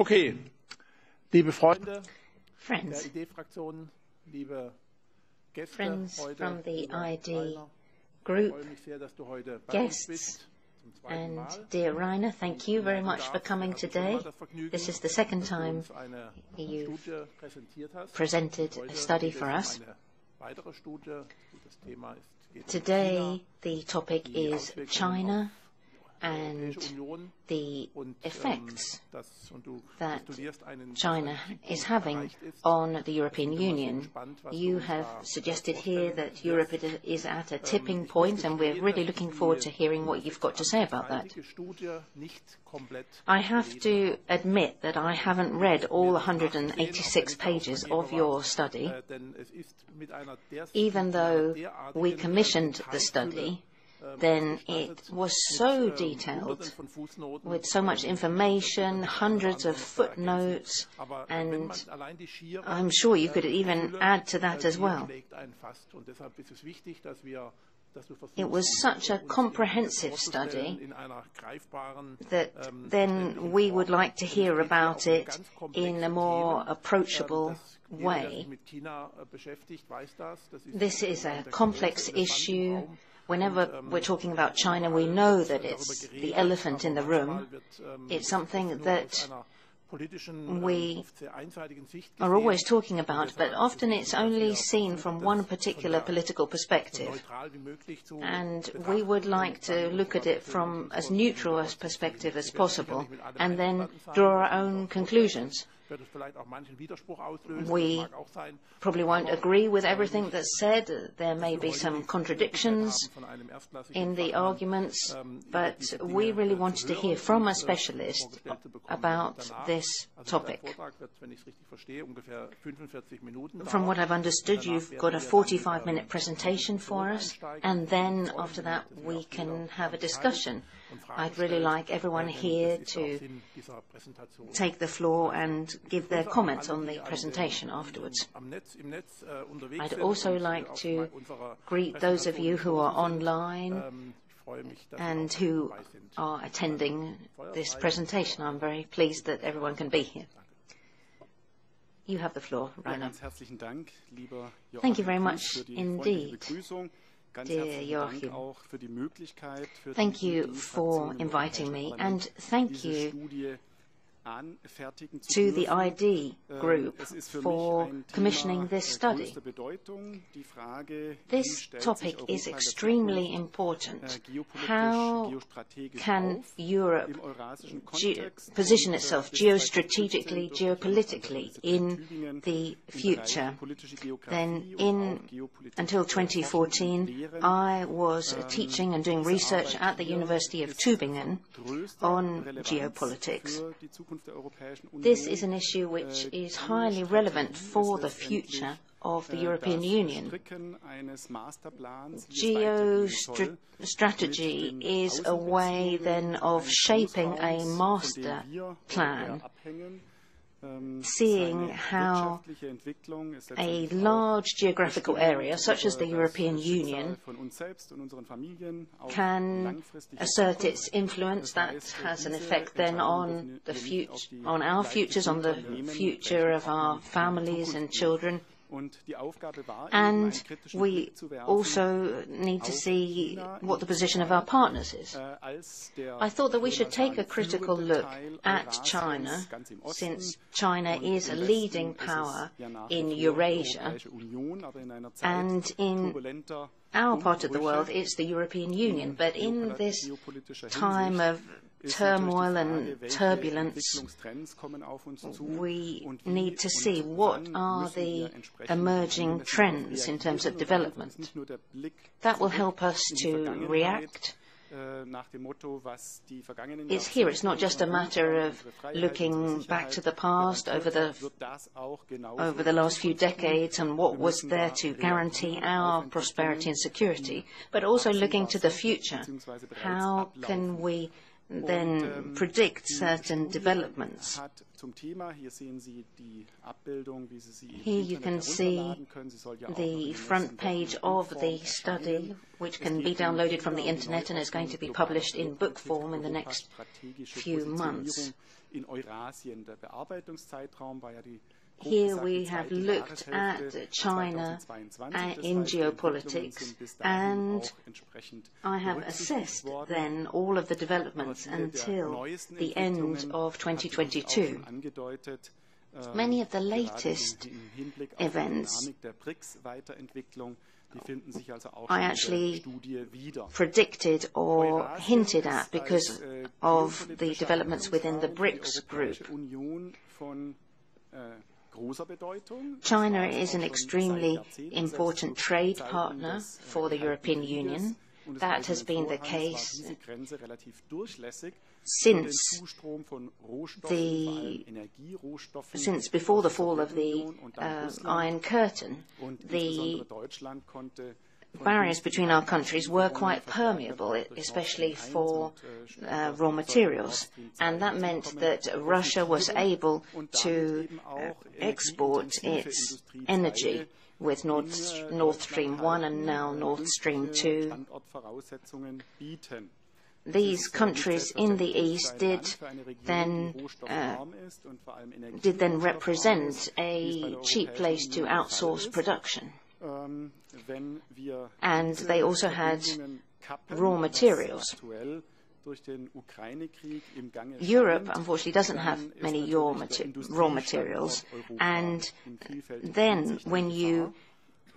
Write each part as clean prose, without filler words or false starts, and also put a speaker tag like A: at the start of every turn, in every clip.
A: Okay, liebe Freunde
B: Friends,
A: der ID-Fraktion, liebe Gäste
B: friends
A: heute,
B: from the
A: lieber
B: ID
A: Rainer,
B: group,
A: freue mich sehr, dass du heute bei uns
B: guests,
A: bist, zum zweiten
B: and
A: Mal.
B: dear Rainer, thank you very much for coming
A: Ich hatte schon
B: today.
A: mal das Vergnügen,
B: This is the second
A: dass du
B: time
A: uns eine
B: you've
A: Studie präsentiert hast.
B: presented
A: Heute
B: a study
A: geht es
B: for
A: um
B: us.
A: eine weitere Studie. Das Thema geht um
B: Today,
A: China,
B: the topic
A: die
B: is
A: Auswirkungen
B: China
A: auf die
B: and
A: Europäische Union.
B: the
A: Und
B: effects
A: du
B: that
A: postulierst einen
B: China is
A: Punkt
B: having
A: erreicht ist.
B: on the European
A: Ich bin immer sehr
B: Union.
A: gespannt, was du
B: You
A: uns
B: have
A: da
B: suggested
A: vorstellen
B: here that
A: wirst.
B: Europe is at a tipping
A: Ich
B: point,
A: musste
B: and we're
A: gestehen,
B: really
A: dass
B: looking
A: ich
B: forward to
A: die
B: hearing what you've got to say about that.
A: 86-seitige Studie nicht komplett
B: I have
A: gelesen
B: to admit that I haven't read all 186 pages of your study,
A: denn es ist mit einer
B: even though we
A: derartigen
B: commissioned the study. Then it was so detailed, with so much information, hundreds of footnotes, and I'm sure you could even add to that as well. It was such a comprehensive study that then we would like to hear about it in a more approachable way. This is a complex issue. Whenever we're talking about China, we know that it's the elephant in the room. It's something that we are always talking about, but often it's only seen from one particular political perspective. And we would like to look at it from as neutral a perspective as possible, and then draw our own conclusions. We probably won't agree with everything that's said. There may be some contradictions in the arguments, but we really wanted to hear from a specialist about this topic. From what I've understood, you've got a 45-minute presentation for us, and then after that we can have a discussion. I'd really like everyone here to take the floor and give their comments on the presentation afterwards. I'd also like to greet those of you who are online and who are attending this presentation. I'm very pleased that everyone can be here. You have the floor, Rainer. Thank you very much indeed. Dear Joachim, thank you for inviting me, and thank you to the ID group for commissioning this study. This topic is extremely important. How can Europe position itself geostrategically, geopolitically in the future? Then until 2014, I was teaching and doing research at the University of Tübingen on geopolitics. This is an issue which is highly relevant for the future of the European Union. Geostrategy is a way then of shaping a master plan, seeing how a large geographical area, such as the European Union, can assert its influence. That has an effect then on on our futures, on the future of our families and children. And we also need to see what the position of our partners is. I thought that we should take a critical look at China, since China is a leading power in Eurasia, and in our part of the world it's the European Union. But in this time of turmoil and turbulence, we need to see what are the emerging trends in terms of development. That will help us to react. It's not just a matter of looking back to the past over the last few decades and what was there to guarantee our prosperity and security, but also looking to the future. How can we then predict certain developments. Here you can see the front page of the study, which can be downloaded from the internet and is going to be published in book form in the next few months. Here we have looked at China in geopolitics, and I have assessed then all of the developments until the end of 2022. Many of the latest events I actually predicted or hinted at because of the developments within the BRICS group. China is an extremely important trade partner for the European Union. That has been the case since before the fall of the Iron Curtain. The barriers between our countries were quite permeable, especially for raw materials, and that meant that Russia was able to export its energy with Nord Stream 1 and now Nord Stream 2. These countries in the East did then represent a cheap place to outsource production. And they also had raw materials. Europe, unfortunately, doesn't have many raw materials, and then when you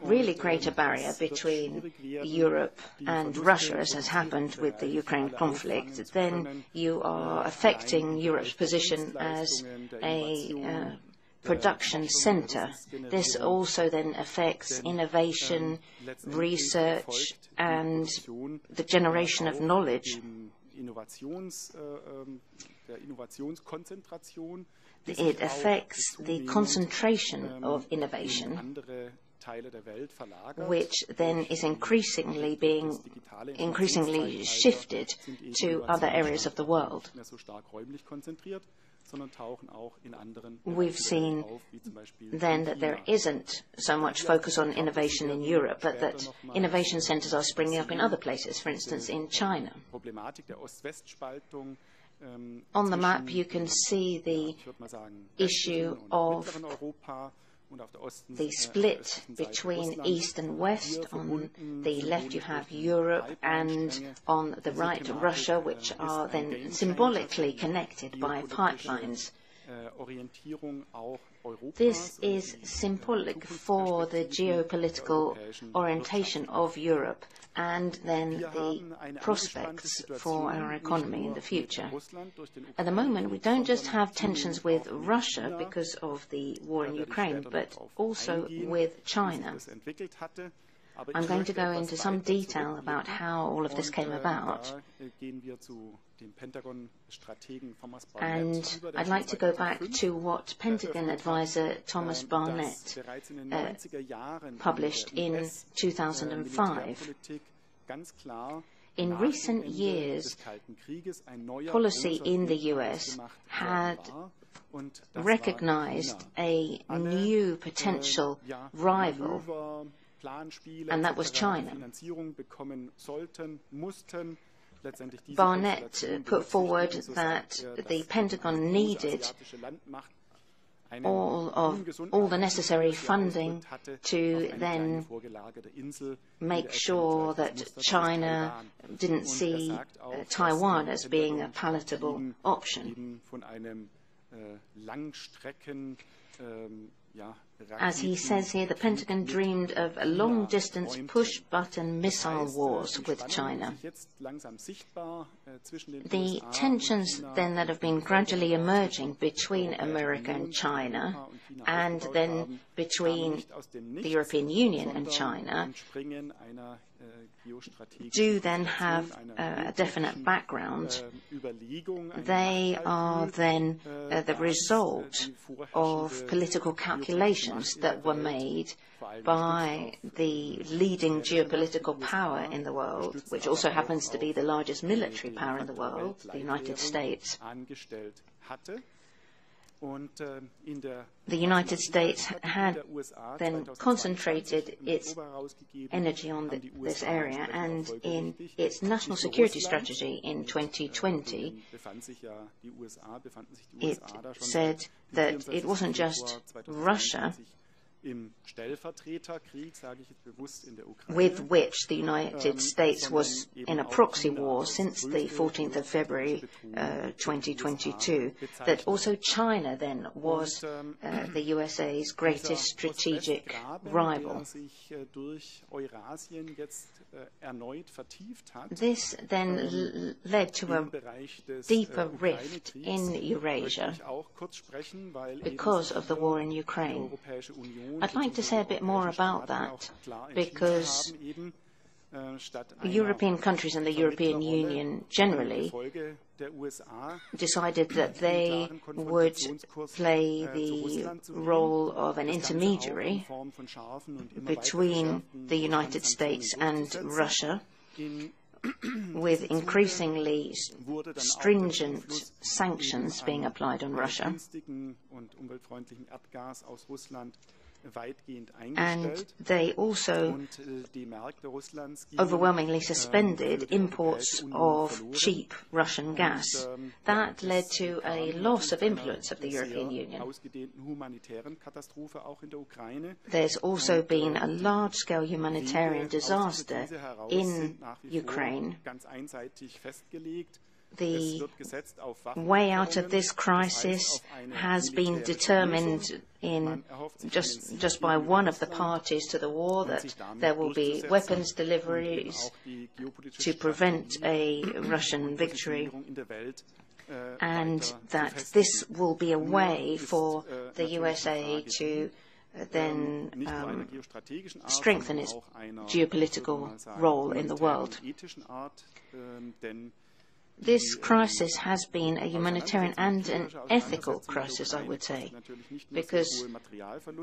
B: really create a barrier between Europe and Russia, as has happened with the Ukraine conflict, then you are affecting Europe's position as a production center. This also then affects innovation, research, and the generation of knowledge. It affects the concentration of innovation, which then is increasingly shifted to other areas of the world. We've seen then that there isn't so much focus on innovation in Europe, but that innovation centers are springing up in other places, for instance in China. On the map you can see the issue of the split between East and West. On the left you have Europe, and on the right Russia, which are then symbolically connected by pipelines. This is symbolic for the geopolitical orientation of Europe and then the prospects for our economy in the future. At the moment, we don't just have tensions with Russia because of the war in Ukraine, but also with China. I'm going to go into some detail about how all of this came about. And I'd like to go back to what Pentagon advisor Thomas Barnett published in 2005. In recent years, policy in the US had recognized a new potential rival, and that was China. Barnett put forward that the Pentagon needed all the necessary funding to then make sure that China didn't see Taiwan as being a palatable option. As he says here, the Pentagon dreamed of long-distance push-button missile wars with China. The tensions then that have been gradually emerging between America and China, and then between the European Union and China, do then have a definite background. They are then the result of political calculations decisions that were made by the leading geopolitical power in the world, which also happens to be the largest military power in the world, the United States. The United States had then concentrated its energy on this area, and in its national security strategy in 2020, it said that it wasn't just Russia with which the United States was in a proxy war since the 14th of February 2022, that also China then was the USA's greatest strategic rival. This then led to a deeper rift in Eurasia because of the war in Ukraine. I'd like to say a bit more about that because European countries and the European Union generally decided that they would play the role of an intermediary between the United States and Russia, with increasingly stringent sanctions being applied on Russia. And they also overwhelmingly suspended imports of cheap Russian gas. That led to a loss of influence of the European Union. There's also been a large-scale humanitarian disaster in Ukraine. The way out of this crisis has been determined in just by one of the parties to the war, that there will be weapons deliveries to prevent a Russian victory, and that this will be a way for the USA to then strengthen its geopolitical role in the world. This crisis has been a humanitarian and an ethical crisis, I would say, because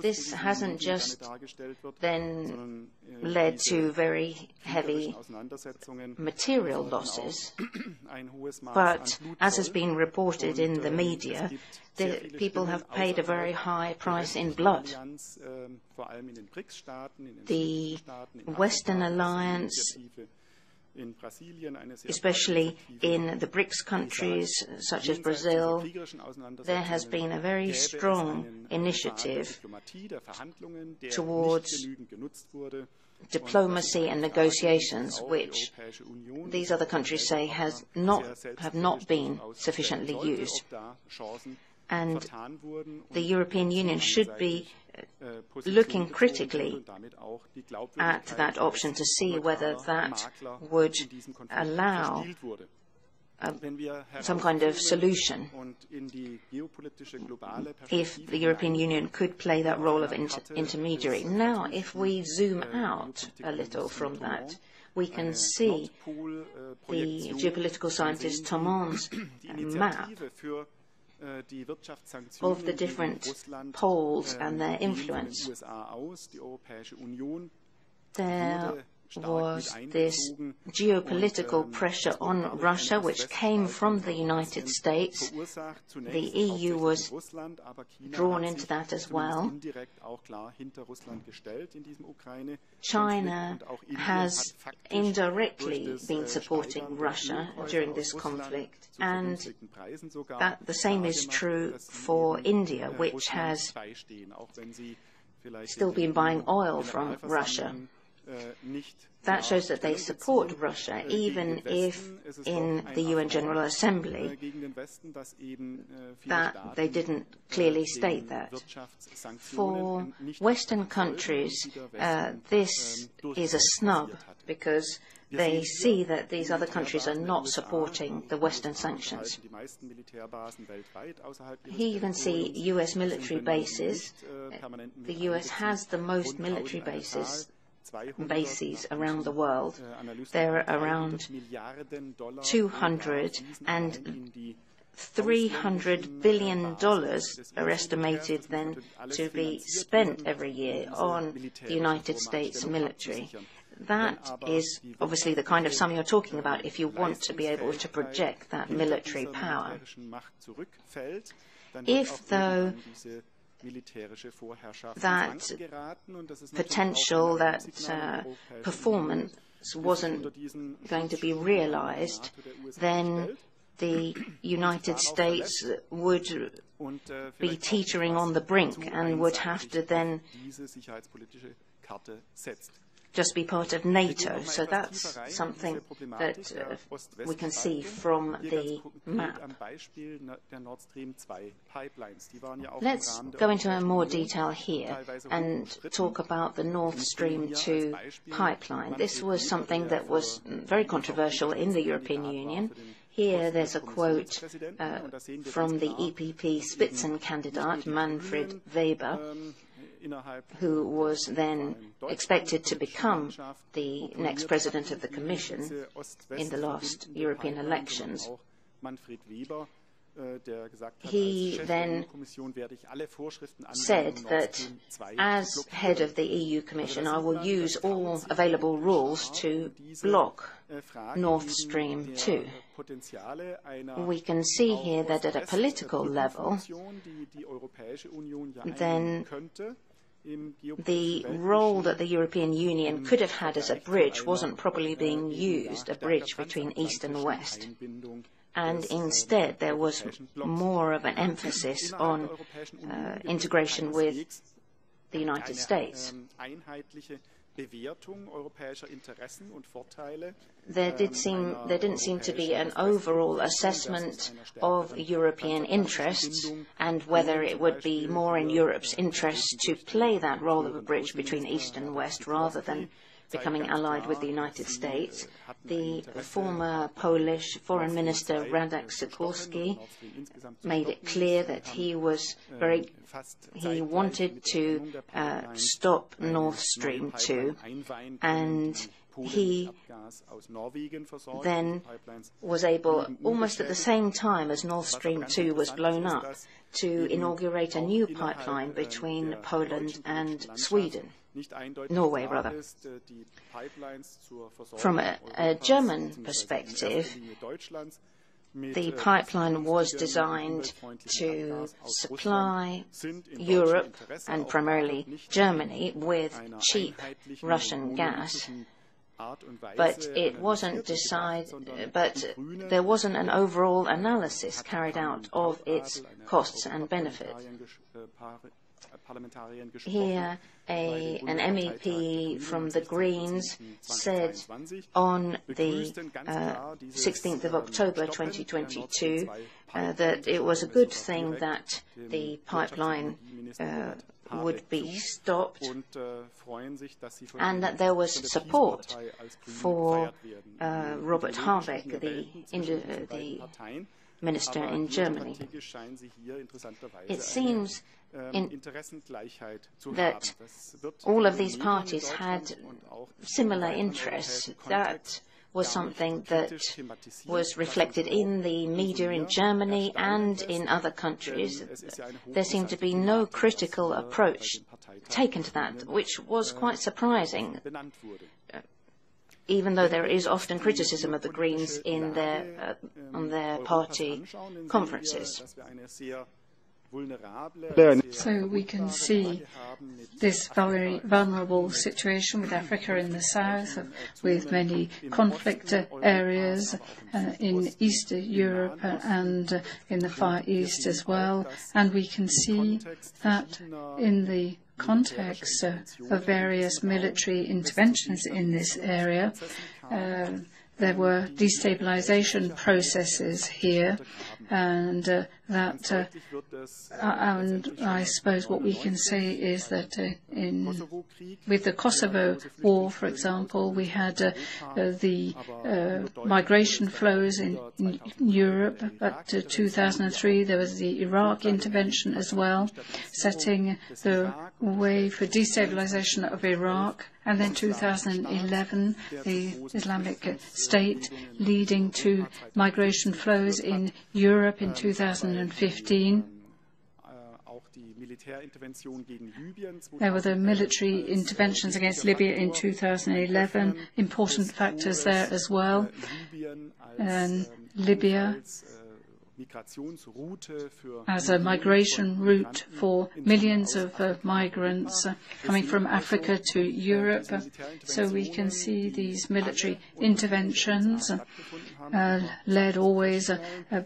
B: this hasn't just then led to very heavy material losses, but as has been reported in the media, the people have paid a very high price in blood. The Western Alliance, especially in the BRICS countries such as Brazil, there has been a very strong initiative towards diplomacy and negotiations, which these other countries say have not been sufficiently used. And the European Union should be looking critically at that option to see whether that would allow some kind of solution, if the European Union could play that role of intermediary. Now, if we zoom out a little from that, we can see the geopolitical scientist Thoman's map of the different poles and their influence. There was this geopolitical pressure on Russia, which came from the United States. The EU was drawn into that as well. China has indirectly been supporting Russia during this conflict, and that the same is true for India, which has still been buying oil from Russia. That shows that they support Russia, even if in the UN General Assembly that they didn't clearly state that. For Western countries, this is a snub, because they see that these other countries are not supporting the Western sanctions. Here you can see US military bases. The US has the most military bases around the world. There are around 230 $300 billion are estimated then to be spent every year on the United States military. That is obviously the kind of sum you're talking about if you want to be able to project that military power. If, though, that potential, that performance wasn't going to be realized, then the United States would be teetering on the brink and would have to then just be part of NATO. So that's something that we can see from the map. Let's go into more detail here and talk about the Nord Stream 2 pipeline. This was something that was very controversial in the European Union. Here there's a quote from the EPP Spitzenkandidat Manfred Weber, who was then expected to become the next president of the Commission in the last European elections. He then said that as head of the EU Commission, I will use all available rules to block Nord Stream 2. We can see here that at a political level, then the role that the European Union could have had as a bridge wasn't properly being used, a bridge between East and West. And instead, there was more of an emphasis on integration with the United States. There didn't seem to be an overall assessment of European interests and whether it would be more in Europe's interest to play that role of a bridge between East and West rather than becoming allied with the United States. The former Polish Foreign Minister Radek Sikorski made it clear that he wanted to stop Nord Stream 2, and he then was able, almost at the same time as Nord Stream 2 was blown up, to inaugurate a new pipeline between Poland and Sweden. Norway, rather. From a German perspective, the pipeline was designed to supply Europe, and primarily Germany, with cheap Russian gas. But it wasn't decided, but there wasn't an overall analysis carried out of its costs and benefits. Here, an MEP from the Greens said on the 16th of October 2022 that it was a good thing that the pipeline would be stopped and that there was support for Robert Habeck, the minister in Germany. It seems that all of these parties had similar interests. That was something that was reflected in the media in Germany and in other countries. There seemed to be no critical approach taken to that, which was quite surprising, even though there is often criticism of the Greens in on their party conferences.
C: So we can see this very vulnerable situation with Africa in the south, with many conflict areas in Eastern Europe and in the Far East as well. And we can see that in the context of various military interventions in this area, there were destabilization processes here, and and I suppose what we can say is that with the Kosovo war, for example, we had the migration flows in Europe. But 2003 there was the Iraq intervention as well, setting the way for destabilization of Iraq and then 2011, the Islamic State, leading to migration flows in Europe in 2015. There were the military interventions against Libya in 2011, important factors there as well. Libya as a migration route for millions of migrants coming from Africa to Europe. So we can see these military interventions led always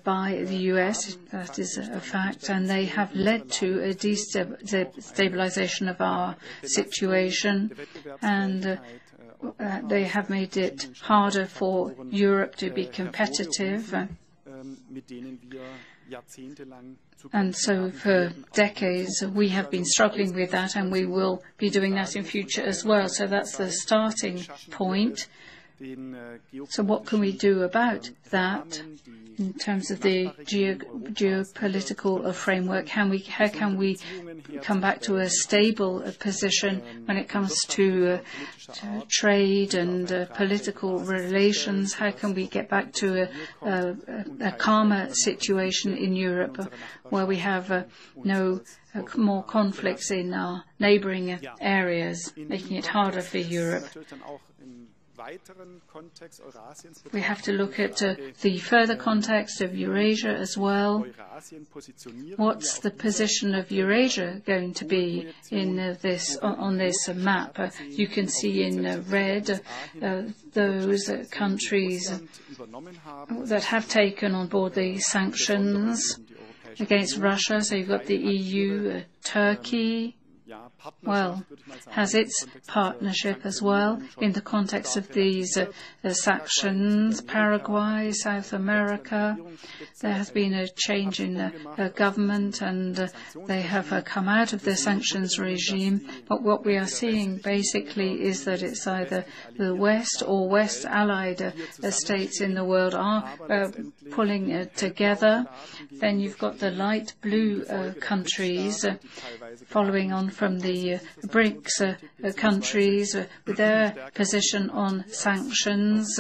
C: by the US, that is a fact, and they have led to a destabilization of our situation, and they have made it harder for Europe to be competitive. And so for decades we have been struggling with that, and we will be doing that in future as well. So that's the starting point. So what can we do about that in terms of the geopolitical framework? How can we come back to a stable position when it comes to trade and political relations? How can we get back to a calmer situation in Europe where we have no more conflicts in our neighbouring areas, making it harder for Europe? We have to look at the further context of Eurasia as well. What's the position of Eurasia going to be in on this map? You can see in red those countries that have taken on board the sanctions against Russia. So you've got the EU, Turkey, has its partnership as well in the context of these sanctions. Paraguay, South America, there has been a change in government, and they have come out of the sanctions regime. But what we are seeing basically is that it's either the West or West allied states in the world are pulling together. Then you've got the light blue countries following on from the BRICS countries with their position on sanctions,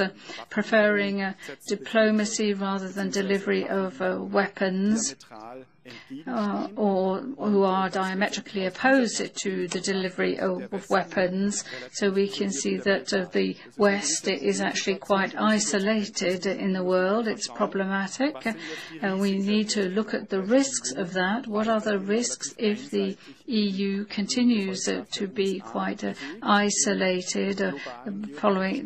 C: preferring diplomacy rather than delivery of weapons, or who are diametrically opposed to the delivery of weapons. So we can see that the West is actually quite isolated in the world. It's problematic. We need to look at the risks of that. What are the risks if the EU continues to be quite isolated,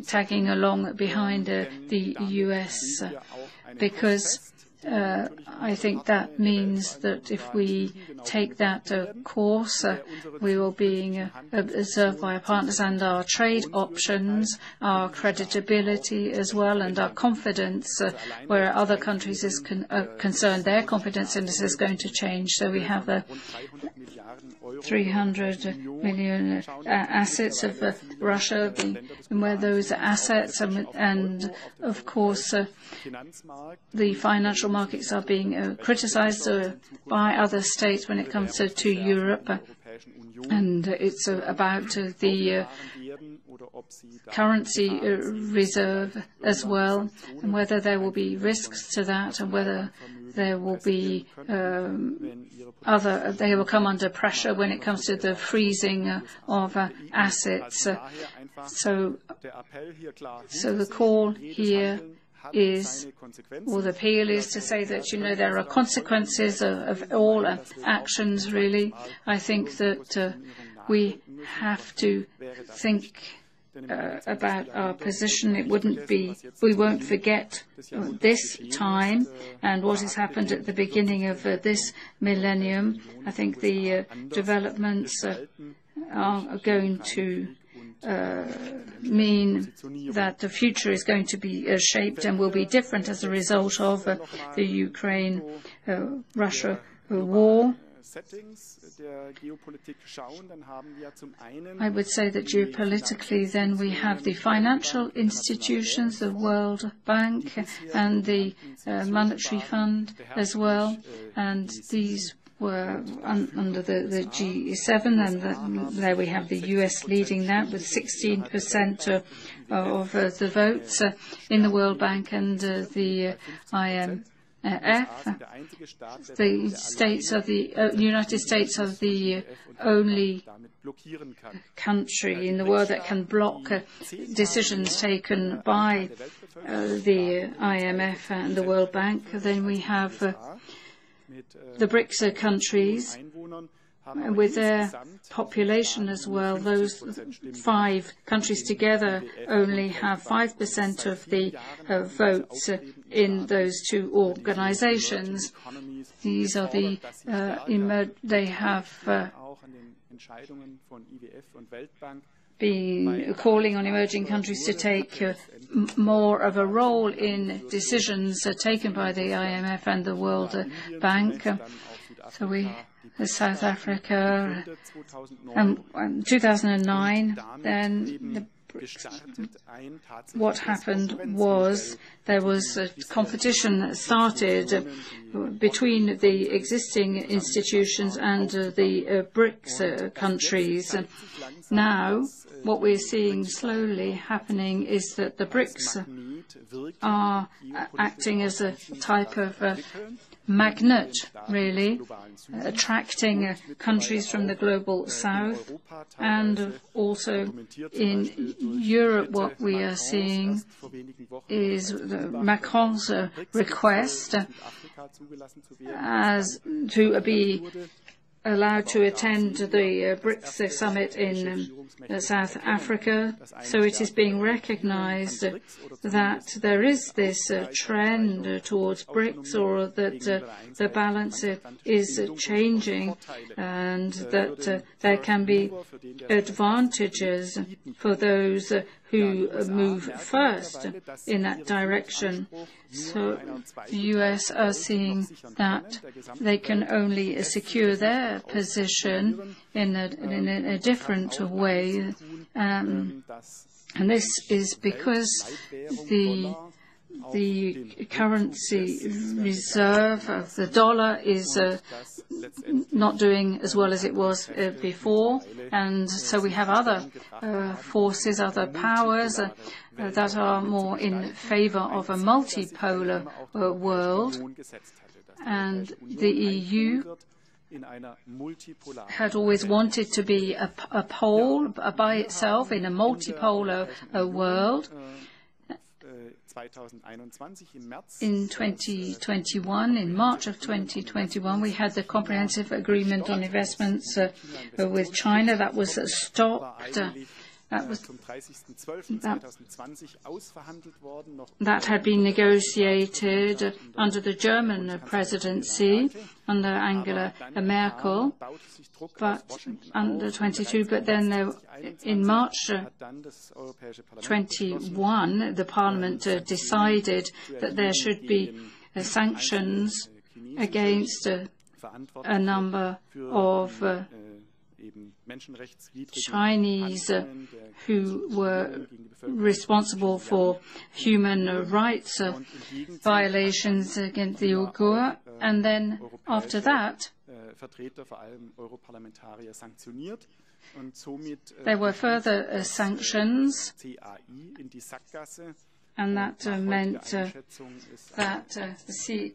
C: tagging along behind the US? Because I think that means that if we take that course, we will be observed by our partners, and our trade options, our credibility as well, and our confidence where other countries is concerned, their confidence in us is going to change. So we have the 300 million assets of Russia, and where those assets and of course the financial markets are being criticized by other states when it comes to Europe, and it's about the currency reserve as well, and whether there will be risks to that, and whether there will be they will come under pressure when it comes to the freezing of assets. So the call here is, or the appeal is to say that, there are consequences of all actions, really. I think that we have to think about our position. We won't forget this time and what has happened at the beginning of this millennium. I think the developments are going to mean that the future is going to be shaped and will be different as a result of the Ukraine-Russia war. I would say that geopolitically then we have the financial institutions, the World Bank and the Monetary Fund as well, and these were under the G7, and there we have the US leading that with 16% of the votes in the World Bank and the IMF. The United States are the only country in the world that can block decisions taken by the IMF and the World Bank. Then we have the BRICS countries with their population as well. Those 5 countries together only have 5% of the votes in those 2 organizations. These are the they have been calling on emerging countries to take more of a role in decisions taken by the IMF and the World Bank. So we South Africa, 2009, then what happened was there was a competition that started between the existing institutions and the BRICS countries. Now, what we're seeing slowly happening is that the BRICS are acting as a type of magnet, really, attracting countries from the global south. And also in Europe, what we are seeing is Macron's request as to be allowed to attend the BRICS summit in South Africa. So it is being recognized that there is this trend towards BRICS, or that the balance is changing, and that there can be advantages for those who move first in that direction. So the US are seeing that they can only secure their position in a different way. And this is because the currency reserve of the dollar is not doing as well as it was before, and so we have other forces, other powers that are more in favor of a multipolar world, and the EU had always wanted to be a pole by itself in a multipolar world. In 2021, in March of 2021, we had the comprehensive agreement on investments with China that was stopped. That had been negotiated under the German presidency, under Angela Merkel, but under 22. But then in March 21, the Parliament decided that there should be sanctions against a number of Chinese who were responsible for human rights violations against the Uyghur, and then after that there were further sanctions, and that meant that the CIE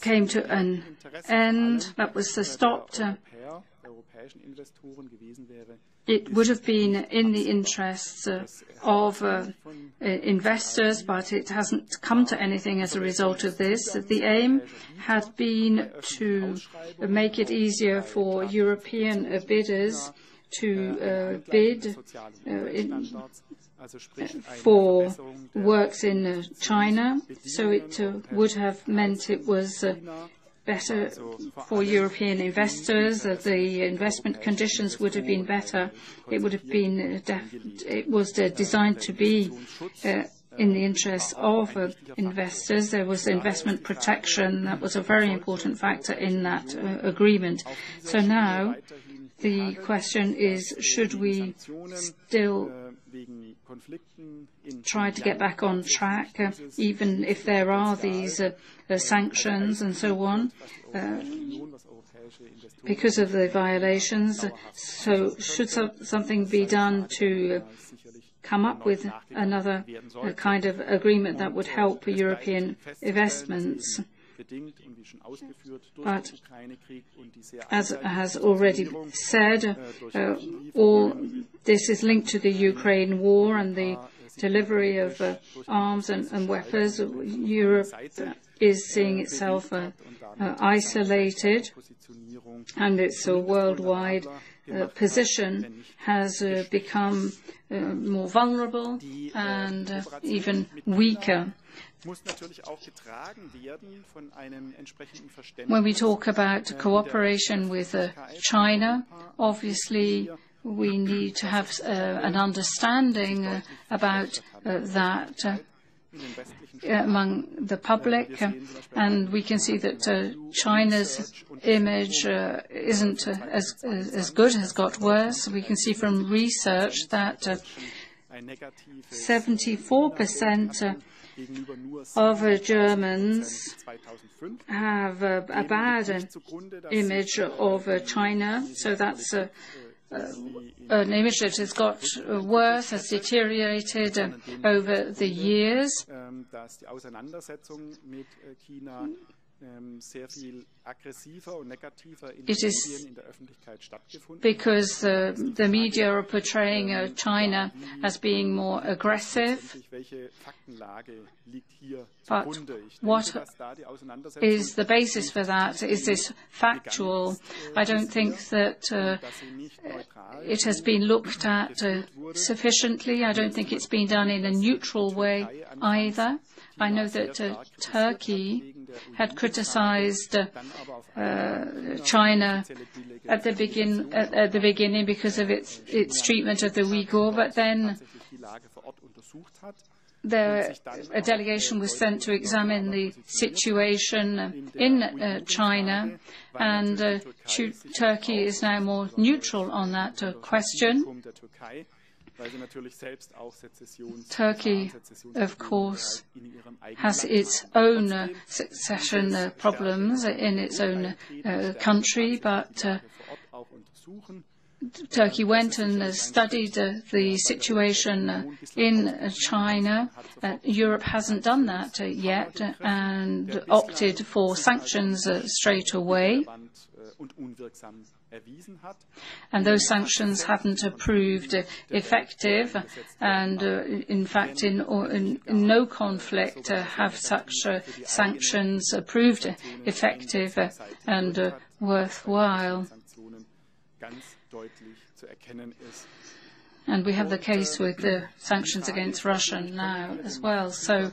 C: came to an end. That was stopped. It would have been in the interests of investors, but it hasn't come to anything as a result of this. The aim had been to make it easier for European bidders to bid for works in China, so it would have meant it was better for European investors. The investment conditions would have been better. It would have been it was designed to be in the interests of investors. There was investment protection. That was a very important factor in that agreement. So now the question is, should we still try to get back on track, even if there are these sanctions and so on, because of the violations. So should something be done to come up with another kind of agreement that would help European investments? But as has already said, all this is linked to the Ukraine war and the delivery of arms and weapons. Europe is seeing itself isolated, and its worldwide position has become more vulnerable and even weaker. When we talk about cooperation with China, obviously we need to have an understanding about that among the public, and we can see that China's image isn't as good, has got worse. We can see from research that 74% of Germans have a bad image of China, so that's an image that has got worse, has deteriorated over the years. It is because the media are portraying China as being more aggressive. But what is the basis for that? Is this factual? I don't think that it has been looked at sufficiently. I don't think it's been done in a neutral way either. I know that Turkey had criticized China at the beginning because of its treatment of the Uyghur, but then a delegation was sent to examine the situation in China, and Turkey is now more neutral on that question. Turkey, of course, has its own succession problems in its own country, but Turkey went and studied the situation in China. Europe hasn't done that yet and opted for sanctions straight away. And those sanctions haven't proved effective, and in fact in no conflict have such sanctions proved effective and worthwhile. And we have the case with the sanctions against Russia now as well. So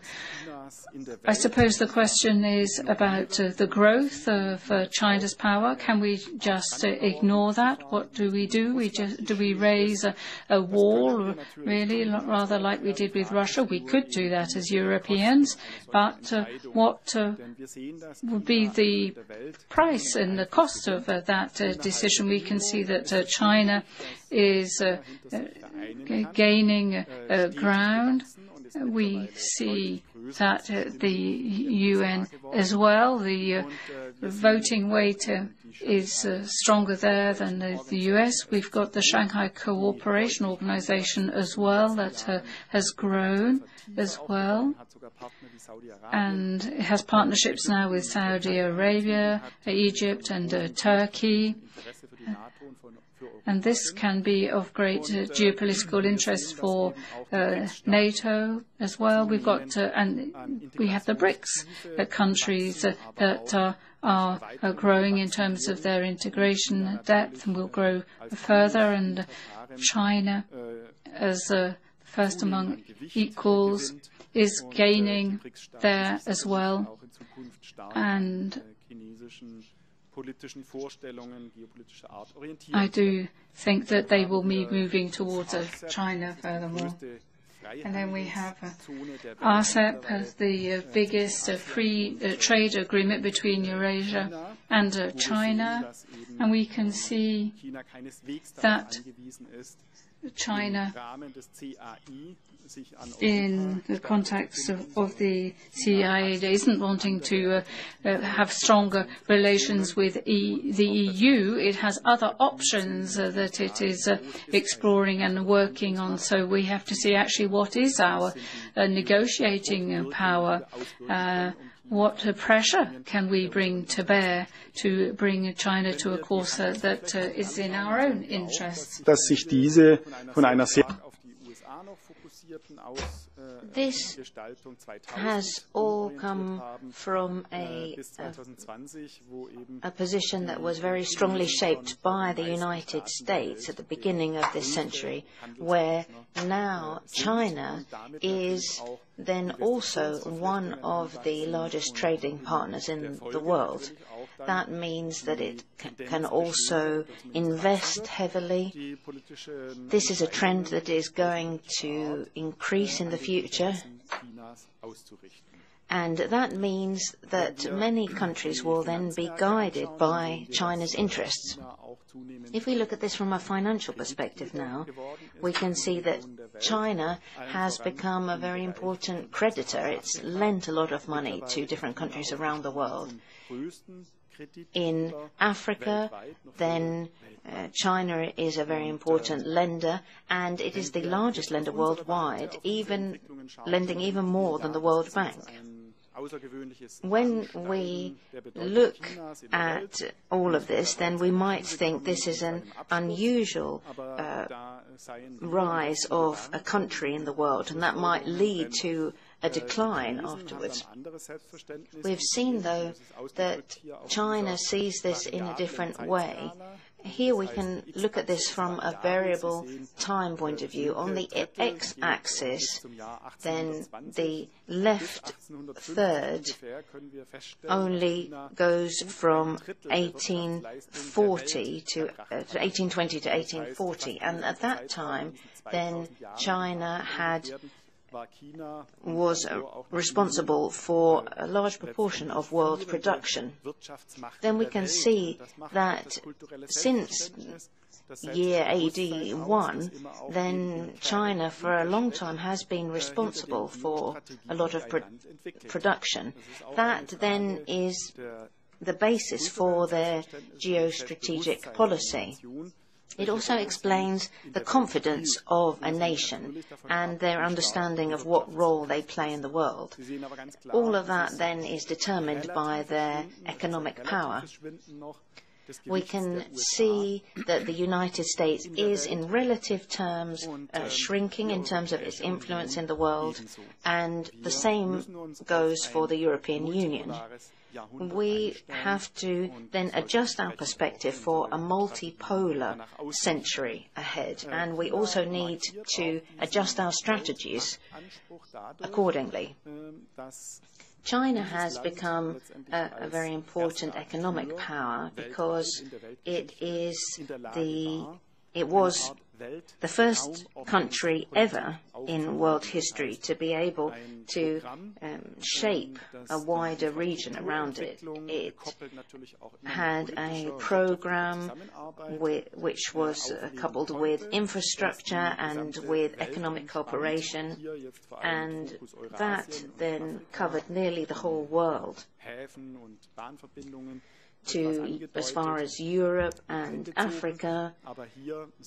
C: I suppose the question is about the growth of China's power. Can we just ignore that? What do we do? Do we raise a wall, really, rather like we did with Russia? We could do that as Europeans, but what would be the price and the cost of that decision? We can see that China is gaining ground. We see that the UN as well, the voting weight is stronger there than the US. We've got the Shanghai Cooperation Organization as well that has grown as well, and it has partnerships now with Saudi Arabia, Egypt and Turkey. And this can be of great geopolitical interest for NATO as well. We've got and we have the BRICS countries that are growing in terms of their integration depth and will grow further. And China, as first among equals, is gaining there as well. And I do think that they will be moving towards China furthermore. And then we have RCEP, the biggest free trade agreement between Eurasia and China. And we can see that China in the context of the CIAD isn't wanting to have stronger relations with the EU. It has other options that it is exploring and working on. So we have to see actually what is our negotiating power. What pressure can we bring to bear to bring China to a course that is in our own interests?
D: Dass sich diese von einer sehr
B: This has all come from a position that was very strongly shaped by the United States at the beginning of this century, where now China is then also one of the largest trading partners in the world. That means that it can also invest heavily. This is a trend that is going to increase in the future. And that means that many countries will then be guided by China's interests. If we look at this from a financial perspective now, we can see that China has become a very important creditor. It's lent a lot of money to different countries around the world. In Africa, then China is a very important lender, and it is the largest lender worldwide, lending even more than the World Bank. When we look at all of this, then we might think this is an unusual rise of a country in the world, and that might lead to a decline afterwards. We've seen, though, that China sees this in a different way. Here we can look at this from a variable time point of view. On the x-axis, then the left third only goes from 1820 to 1840, and at that time, then China was responsible for a large proportion of world production. Then we can see that since year AD 1, then China for a long time has been responsible for a lot of production. That then is the basis for their geostrategic policy. It also explains the confidence of a nation and their understanding of what role they play in the world. All of that then is determined by their economic power. We can see that the United States is, in relative terms, shrinking in terms of its influence in the world, and the same goes for the European Union. We have to then adjust our perspective for a multipolar century ahead, and we also need to adjust our strategies accordingly. China has become a very important economic power because it was the first country ever in world history to be able to shape a wider region around it. It had a program which was coupled with infrastructure and with economic cooperation, and that then covered nearly the whole world, as far as Europe and Africa,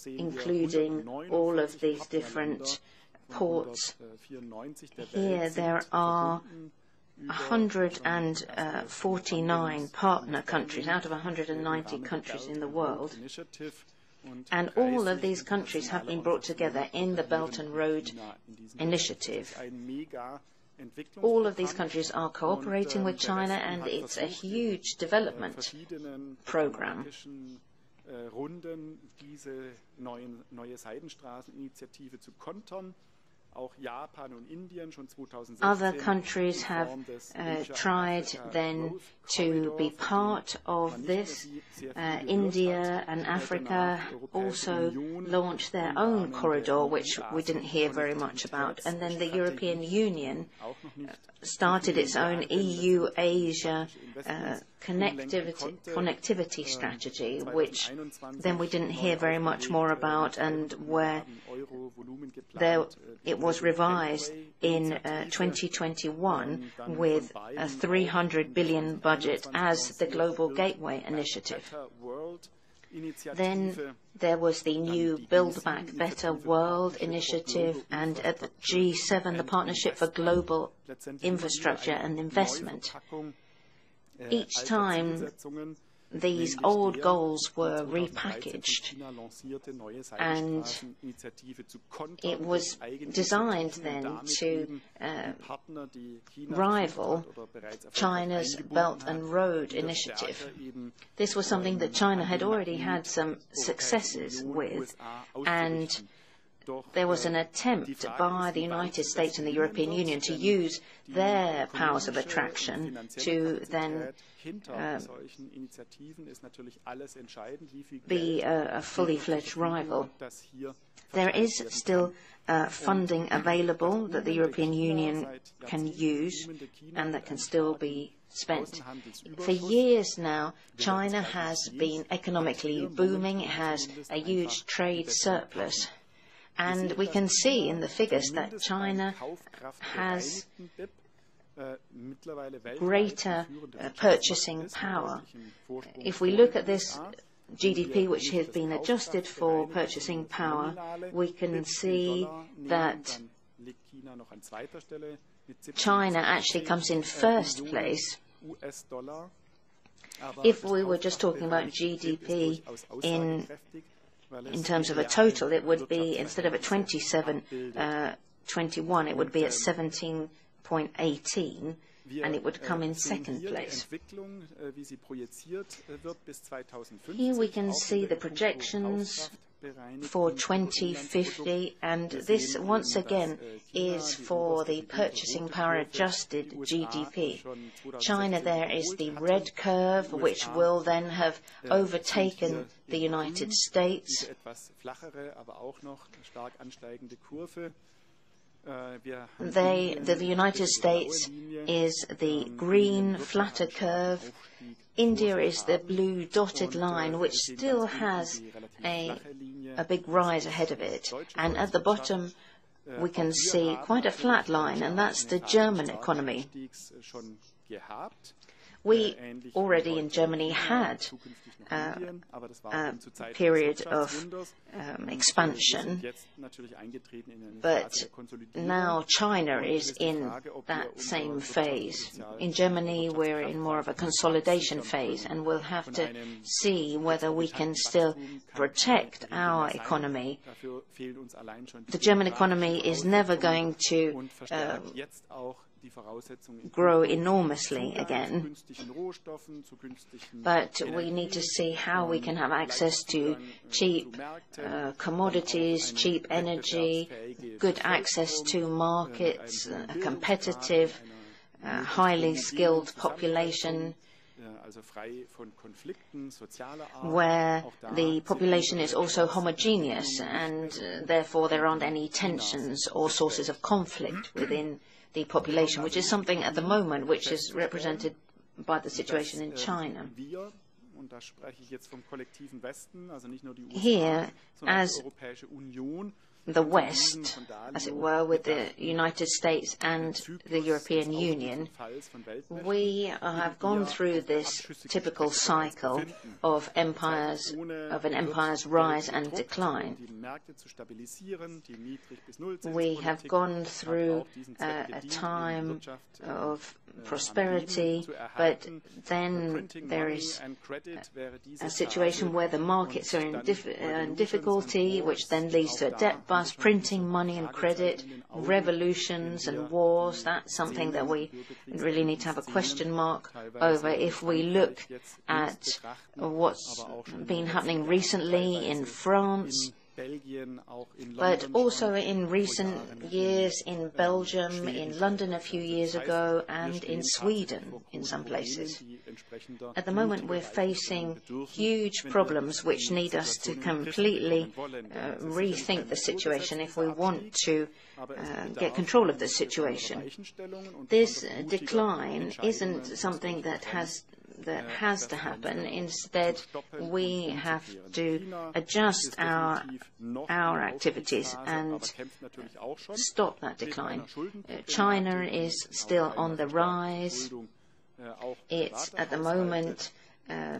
B: including all of these different ports. Here there are 149 partner countries out of 190 countries in the world, and all of these countries have been brought together in the Belt and Road Initiative. All of these countries are cooperating with China, and it's a huge development program. Other countries have tried then to be part of this. India and Africa also launched their own corridor, which we didn't hear very much about. And then the European Union started its own EU-Asia connectivity strategy, which then we didn't hear very much more about, and where it was revised in 2021 with a 300 billion budget as the Global Gateway Initiative. Then there was the new Build Back Better World initiative, and at the G7, the Partnership for Global Infrastructure and Investment. Each time these old goals were repackaged, and it was designed then to rival China's Belt and Road Initiative. This was something that China had already had some successes with, and there was an attempt by the United States and the European Union to use their powers of attraction to then be a fully fledged rival. There is still funding available that the European Union can use and that can still be spent. For years now, China has been economically booming. It has a huge trade surplus. And we can see in the figures that China has greater purchasing power. If we look at this GDP, which has been adjusted for purchasing power, we can see that China actually comes in first place. If we were just talking about GDP in terms of a total, it would be, instead of at 27.21, it would be at 17.18, and it would come in second place. Here we can see the projections for 2050, and this once again is for the purchasing power adjusted GDP. China there is the red curve, which will then have overtaken the United States. The United States is the green flatter curve. India is the blue dotted line, which still has a big rise ahead of it. And at the bottom, we can see quite a flat line, and that's the German economy. We already in Germany had a period of expansion, but now China is in that same phase. In Germany, we're in more of a consolidation phase, and we'll have to see whether we can still protect our economy. The German economy is never going to grow enormously again, but we need to see how we can have access to cheap commodities, cheap energy, good access to markets, a competitive, highly skilled population, where the population is also homogeneous, and therefore there aren't any tensions or sources of conflict within the population, which is something at the moment which is represented by the situation in China. Here, as the West, as it were, with the United States and the European Union, we have gone through this typical cycle of an empire's rise and decline. We have gone through a time of prosperity, but then there is a situation where the markets are in difficulty, which then leads to a debt bust, printing money and credit, revolutions and wars. That's something that we really need to have a question mark over. If we look at what's been happening recently in France, But also in recent years in Belgium, in London a few years ago, and in Sweden in some places. At the moment we're facing huge problems which need us to completely rethink the situation if we want to get control of the situation. This decline isn't something that has to happen. Instead, we have to adjust our activities and stop that decline. China is still on the rise. It's at the moment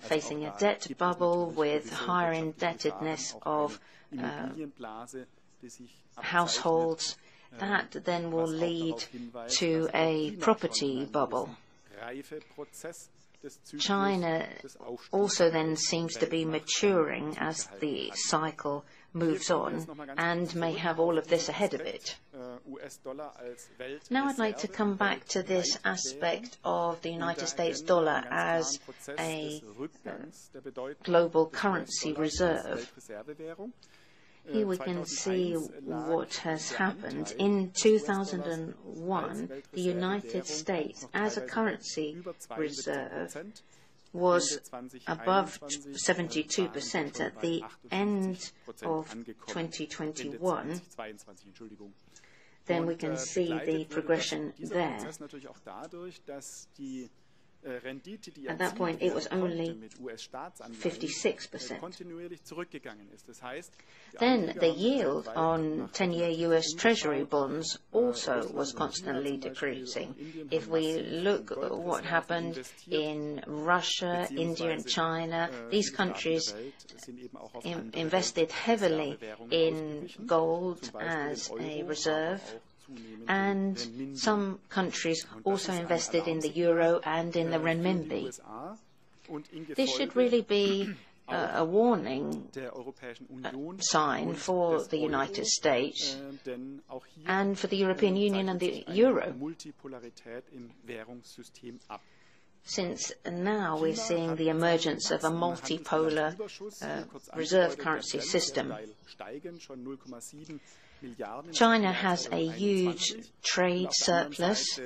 B: facing a debt bubble with higher indebtedness of households. That then will lead to a property bubble. China also then seems to be maturing as the cycle moves on and may have all of this ahead of it. Now I'd like to come back to this aspect of the United States dollar as a global currency reserve. Here we can see what has happened. In 2001, the United States, as a currency reserve, was above 72% at the end of 2021. Then we can see the progression there. At that point, it was only 56%. Then the yield on 10-year US Treasury bonds also was constantly decreasing. If we look at what happened in Russia, India and China, these countries invested heavily in gold as a reserve. And some countries also invested in the euro and in the renminbi. This should really be a warning sign for the United States and for the European Union and the euro. Since now we're seeing the emergence of a multipolar reserve currency system. China has a huge trade surplus.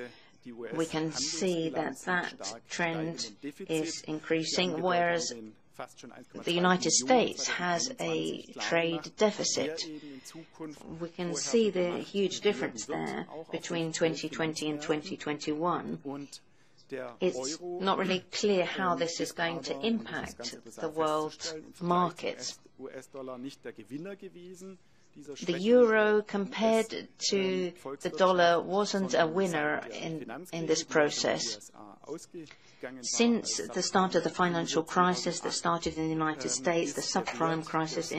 B: We can see that trend is increasing, whereas the United States has a trade deficit. We can see the huge difference there between 2020 and 2021. It's not really clear how this is going to impact the world markets. The euro, compared to the dollar, wasn't a winner in this process. Since the start of the financial crisis that started in the United States, the subprime crisis,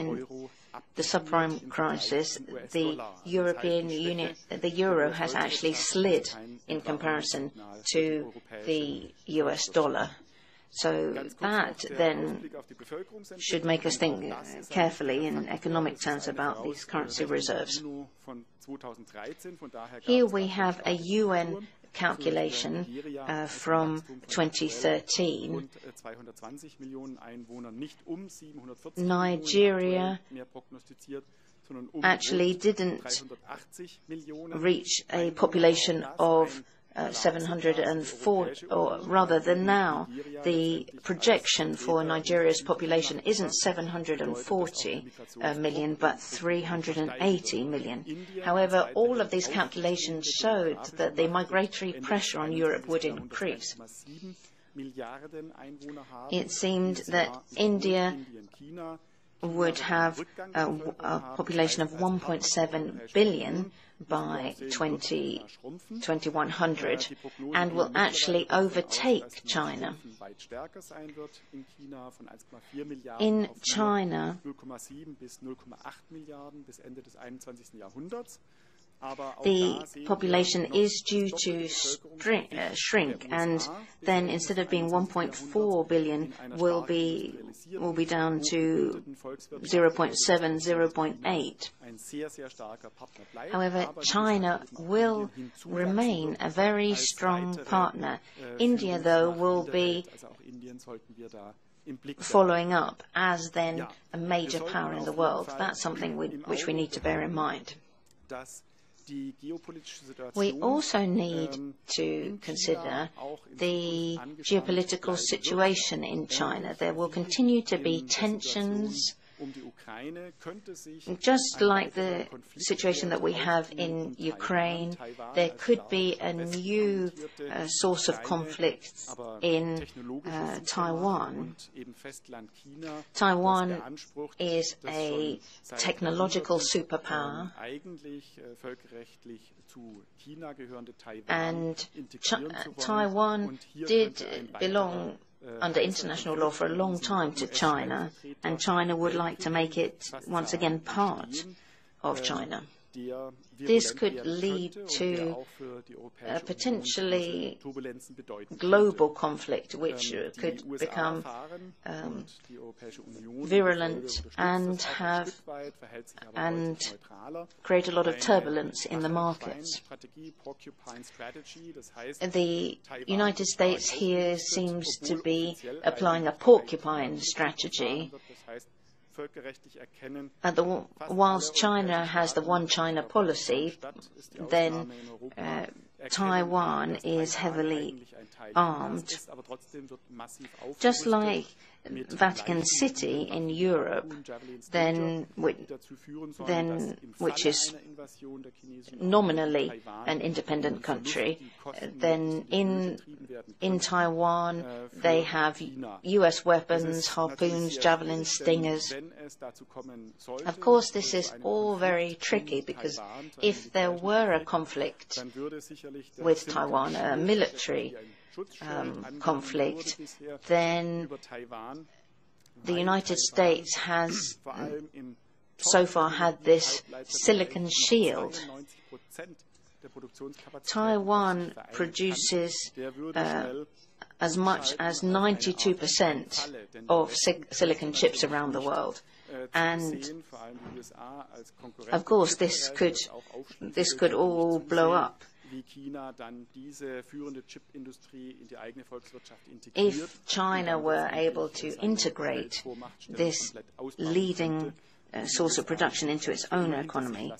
B: the European Union, the euro has actually slid in comparison to the US dollar. So that then should make us think carefully in economic terms about these currency reserves. Here we have a UN calculation from 2013. Nigeria actually didn't reach a population of 704, or rather than now, the projection for Nigeria's population isn't 740 million, but 380 million. However, all of these calculations showed that the migratory pressure on Europe would increase. It seemed that India would have a population of 1.7 billion by 2100 and will actually overtake China. In China, the population is due to shrink, and then instead of being 1.4 billion, will be down to 0.7, 0.8. However, China will remain a very strong partner. India, though, will be following up as then a major power in the world. That's something which we need to bear in mind. We also need to consider the geopolitical situation in China. There will continue to be tensions, just like the situation that we have in Ukraine. There could be a new source of conflict in Taiwan. Taiwan is a technological superpower, and Taiwan did belong under international law for a long time to China, and China would like to make it once again part of China. This could lead to a potentially global conflict which could become virulent and create a lot of turbulence in the markets. The United States here seems to be applying a porcupine strategy. Whilst China has the one China policy, then Taiwan is heavily armed. Just like Vatican City in Europe, which is nominally an independent country, then in Taiwan they have US weapons, harpoons, javelins, stingers. Of course, this is all very tricky, because if there were a conflict with Taiwan, a military conflict, then the United States has so far had this silicon shield. Taiwan produces as much as 92% of silicon chips around the world. And of course, this could all blow up. If China were able to integrate this leading source of production into its own economy,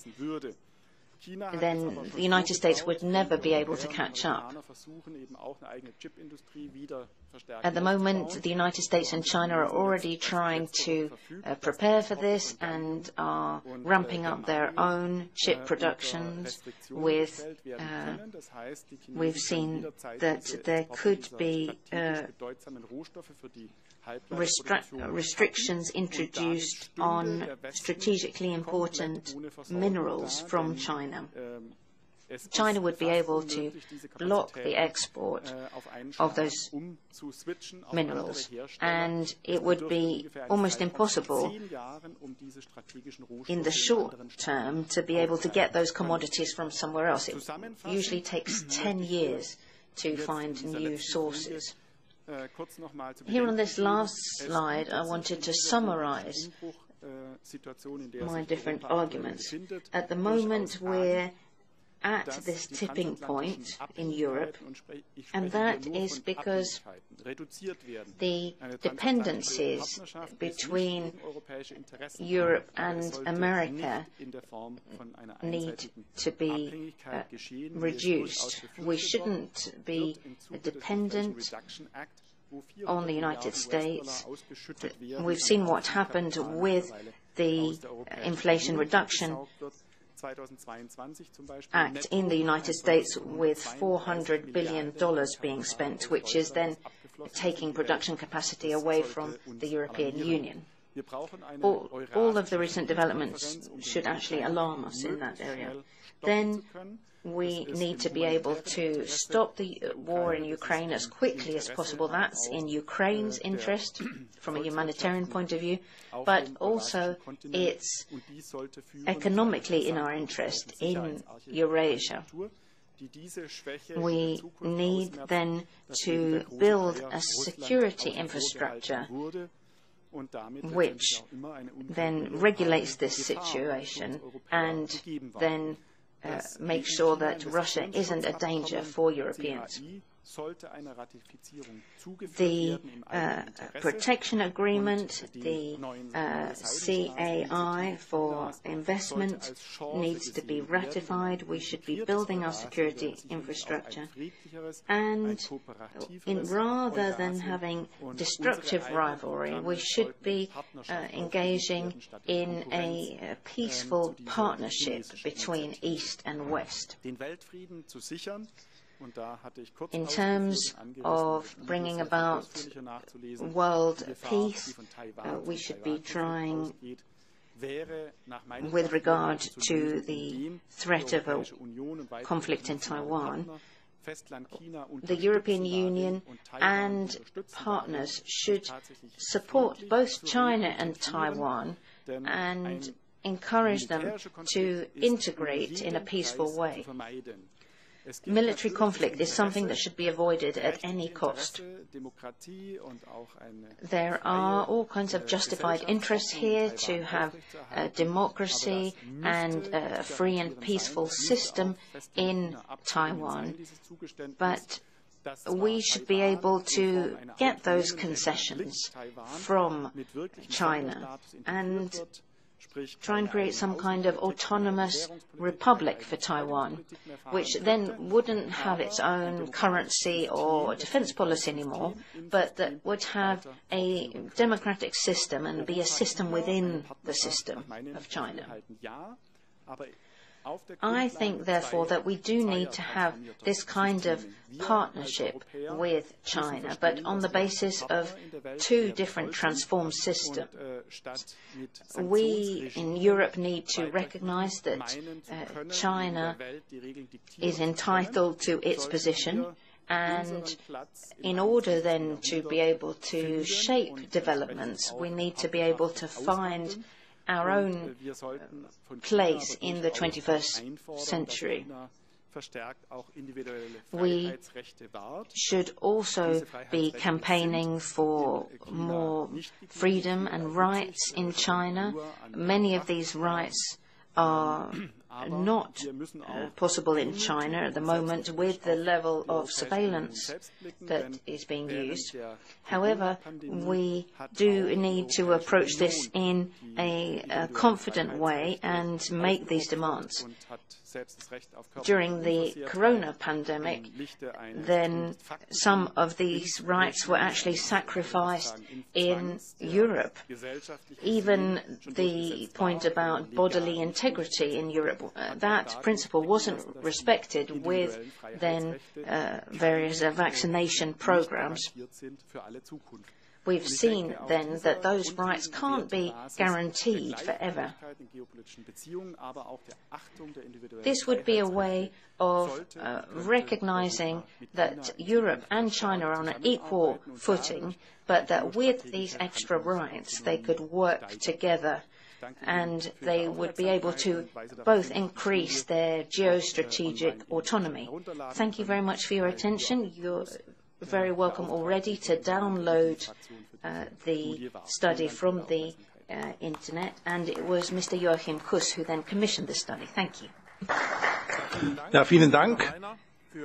B: then the United States would never be able to catch up. At the moment, the United States and China are already trying to prepare for this and are ramping up their own chip productions. We've seen that there could be restrictions introduced on strategically important minerals from China. China would be able to block the export of those minerals, and it would be almost impossible in the short term to be able to get those commodities from somewhere else. It usually takes 10 years to find new sources. Here on this last slide, I wanted to summarize my different arguments. At the moment, we're at this tipping point in Europe, and that is because the dependencies between Europe and America need to be reduced. We shouldn't be dependent on the United States. We've seen what happened with the Inflation Reduction Act in the United States, with $400 billion being spent, which is then taking production capacity away from the European Union. All of the recent developments should actually alarm us in that area. Then we need to be able to stop the war in Ukraine as quickly as possible. That's in Ukraine's interest from a humanitarian point of view, but also it's economically in our interest in Eurasia. We need then to build a security infrastructure which then regulates this situation and then make sure that Russia isn't a danger for Europeans. The protection agreement, the CAI for investment, needs to be ratified. We should be building our security infrastructure. And rather than having destructive rivalry, we should be engaging in a peaceful partnership between East and West. In terms of bringing about world peace, we should be trying, with regard to the threat of a conflict in Taiwan, the European Union and partners should support both China and Taiwan and encourage them to integrate in a peaceful way. Military conflict is something that should be avoided at any cost. There are all kinds of justified interests here to have democracy and a free and peaceful system in Taiwan, but we should be able to get those concessions from China and try and create some kind of autonomous republic for Taiwan, which then wouldn't have its own currency or defense policy anymore, but that would have a democratic system and be a system within the system of China. I think, therefore, that we do need to have this kind of partnership with China, but on the basis of two different transformed systems. We in Europe need to recognize that China is entitled to its position, and in order then to be able to shape developments, we need to be able to find our own place in the 21st century. We should also be campaigning for more freedom and rights in China. Many of these rights are not possible in China at the moment with the level of surveillance that is being used. However, we do need to approach this in a confident way and make these demands. During the corona pandemic, then some of these rights were actually sacrificed in Europe. Even the point about bodily integrity in Europe, that principle wasn't respected with then various vaccination programs. We've seen then that those rights can't be guaranteed forever. This would be a way of recognizing that Europe and China are on an equal footing, but that with these extra rights they could work together and they would be able to both increase their geostrategic autonomy. Thank you very much for your attention. You're very welcome already to download the study from the internet, and it was Mr. Joachim Kuss who then commissioned the study. Thank you.
D: Ja, vielen Dank.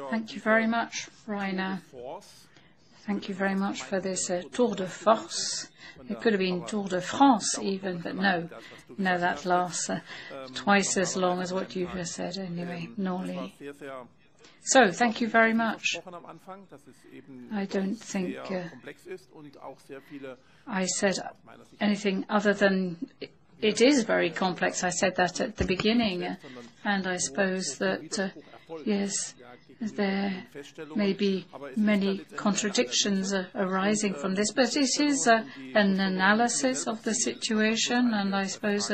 C: Thank you very much, Rainer. Thank you very much for this tour de force. It could have been Tour de France even, but no, that lasts twice as long as what you've just said anyway, normally. So, thank you very much. I don't think I said anything other than it is very complex. I said that at the beginning, and I suppose that, yes, there may be many contradictions arising from this, but it is an analysis of the situation, and I suppose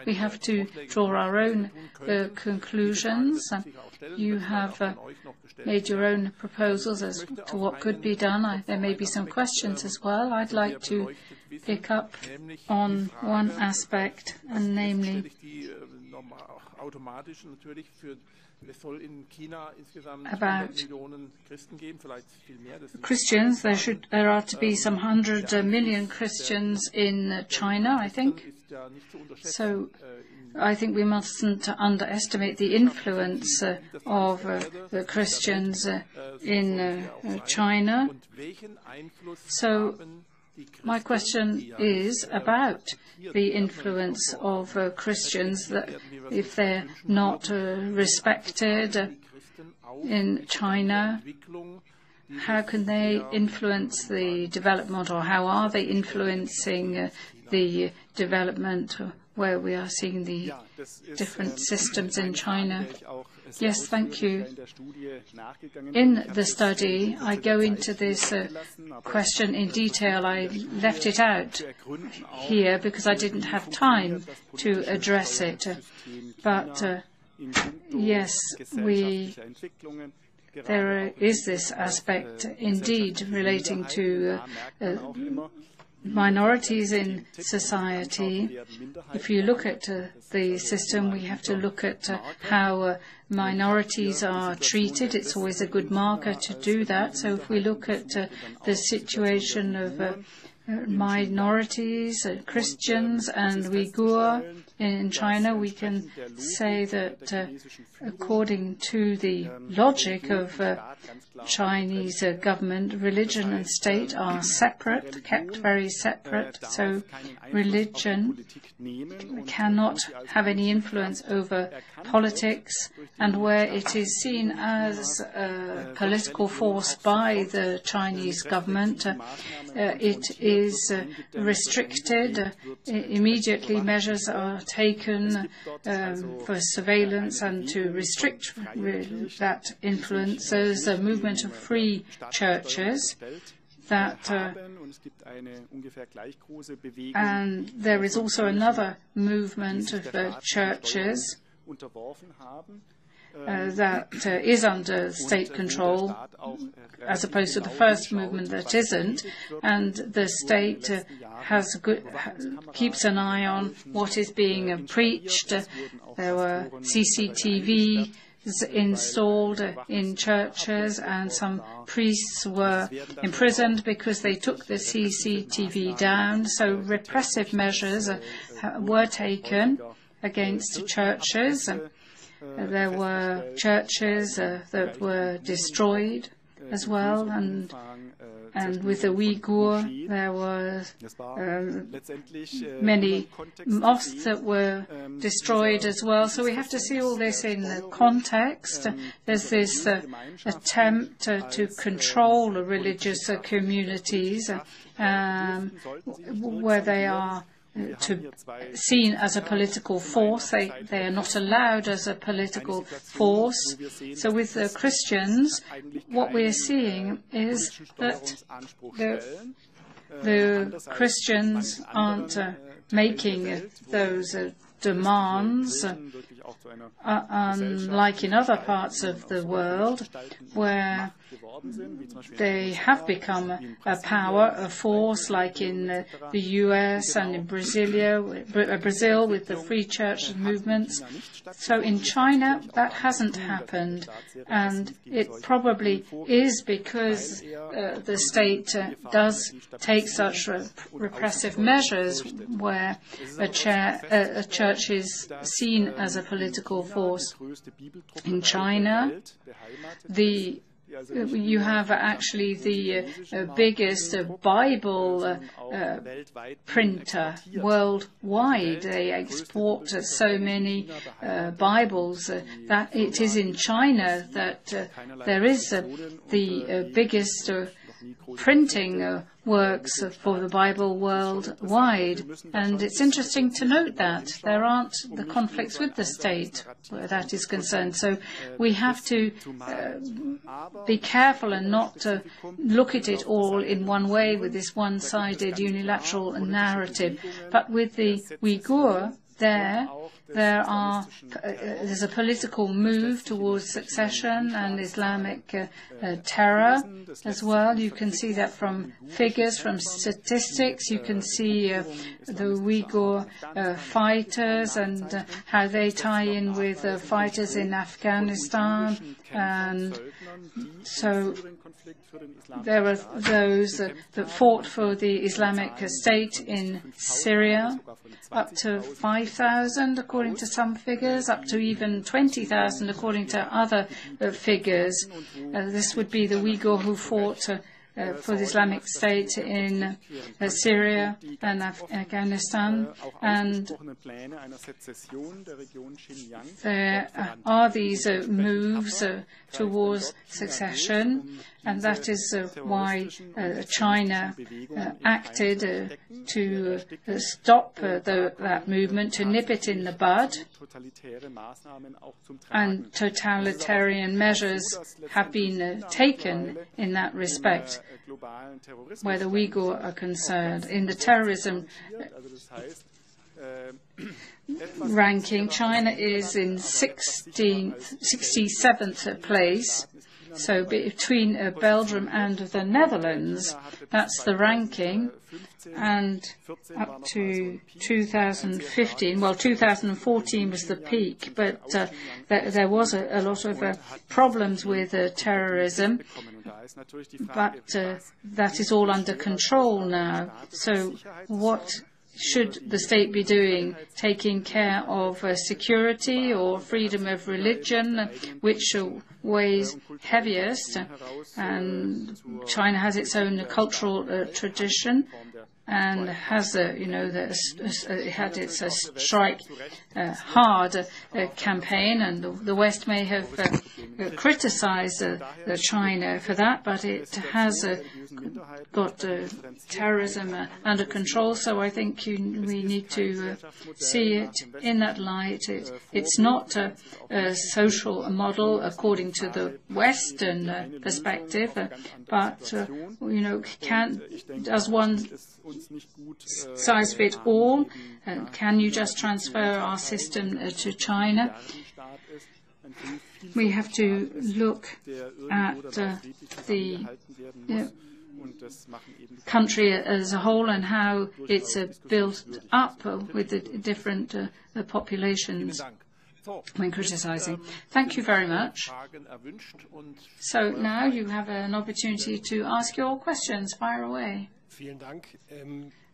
C: we have to draw our own conclusions. You have made your own proposals as to what could be done. There may be some questions as well. I'd like to pick up on one aspect, and namely about Christians. There are to be some 100 million Christians in China, I think. So I think we mustn't underestimate the influence of the Christians in China. So my question is about the influence of Christians, that if they're not respected in China, how can they influence the development, or how are they influencing the development where we are seeing the different systems in China? Yes, thank you. In the study, I go into this question in detail. I left it out here because I didn't have time to address it. But yes, there is this aspect indeed relating to minorities in society. If you look at the system, we have to look at how minorities are treated. It's always a good marker to do that. So if we look at the situation of minorities, Christians and Uyghur in China, we can say that according to the logic of Chinese government, religion and state are separate, kept very separate. So religion cannot have any influence over politics, and where it is seen as a political force by the Chinese government, it is restricted. Immediately measures are taken for surveillance and to restrict that influence. There's a movement of free churches that and there is also another movement of churches that is under state control, as opposed to the first movement that isn't, and the state keeps an eye on what is being preached. There were CCTV installed in churches, and some priests were imprisoned because they took the CCTV down. So repressive measures were taken against churches. There were churches that were destroyed as well, and with the Uyghur there were many mosques that were destroyed as well. So we have to see all this in the context. There's this attempt to control the religious communities where they are seen as a political force. They are not allowed as a political force. So with the Christians, what we are seeing is that the Christians aren't making those demands, unlike in other parts of the world, where they have become a power, a force, like in the US and in Brazil with the free church movements. So in China, that hasn't happened, and it probably is because the state does take such repressive measures where a church is seen as a political force. In China, you have actually the biggest Bible printer worldwide. They export so many Bibles that it is in China that there is the biggest printing works for the Bible worldwide. And it's interesting to note that there aren't the conflicts with the state where that is concerned. So we have to be careful and not look at it all in one way with this one-sided unilateral narrative. But with the Uyghur, there there's a political move towards succession and Islamic terror as well. You can see that from figures, from statistics. You can see the Uyghur fighters and how they tie in with fighters in Afghanistan. And so there are those that fought for the Islamic State in Syria, up to 5,000 according to some figures, up to even 20,000 according to other figures. This would be the Uyghur who fought for the Islamic State in Syria and Afghanistan. And there are these moves towards succession, and that is why China acted to stop that movement, to nip it in the bud. And totalitarian measures have been taken in that respect, where the Uyghur are concerned. In the terrorism ranking, China is in 67th place. So between Belgium and the Netherlands, that's the ranking. And up to 2015, well, 2014 was the peak, but there was a lot of problems with terrorism. But that is all under control now. So what should the state be doing? Taking care of security or freedom of religion, which weighs heaviest? And China has its own cultural tradition and has, it had its strike hard campaign, and the West may have criticized China for that, but it has got terrorism under control. So I think we need to see it in that light. It's not a social model according to the Western perspective, but does one size fit all? Can you just transfer our system to China? We have to look at the country as a whole and how it's built up with the different populations when criticizing. Thank you very much. So now you have an opportunity to ask your questions. Fire away.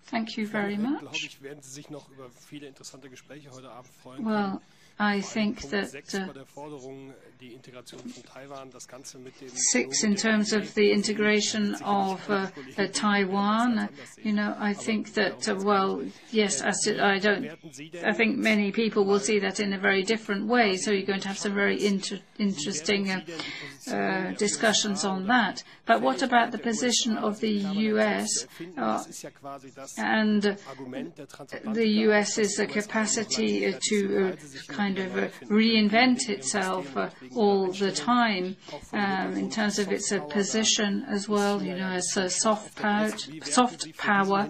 C: Thank you very much. Well, I think that 6, in terms of the integration of Taiwan, I think that, yes, I think many people will see that in a very different way, so you're going to have some very interesting discussions on that. But what about the position of the U.S. and the U.S.'s capacity to kind of reinvent itself all the time in terms of its position as well, as a soft power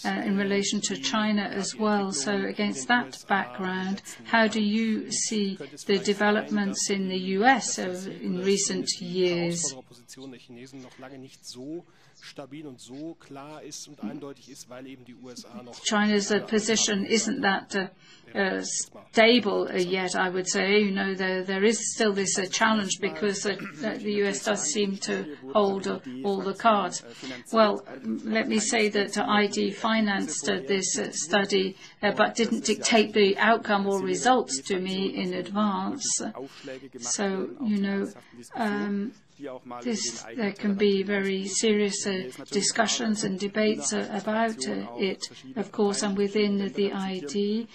C: in relation to China as well. So against that background, how do you see the developments in the U.S. in recent years? China's position isn't that stable yet, I would say. There is still this challenge because the US does seem to hold all the cards. Well, let me say that ID financed this study, but didn't dictate the outcome or results to me in advance. So, there can be very serious discussions and debates about it, of course, and within the ID,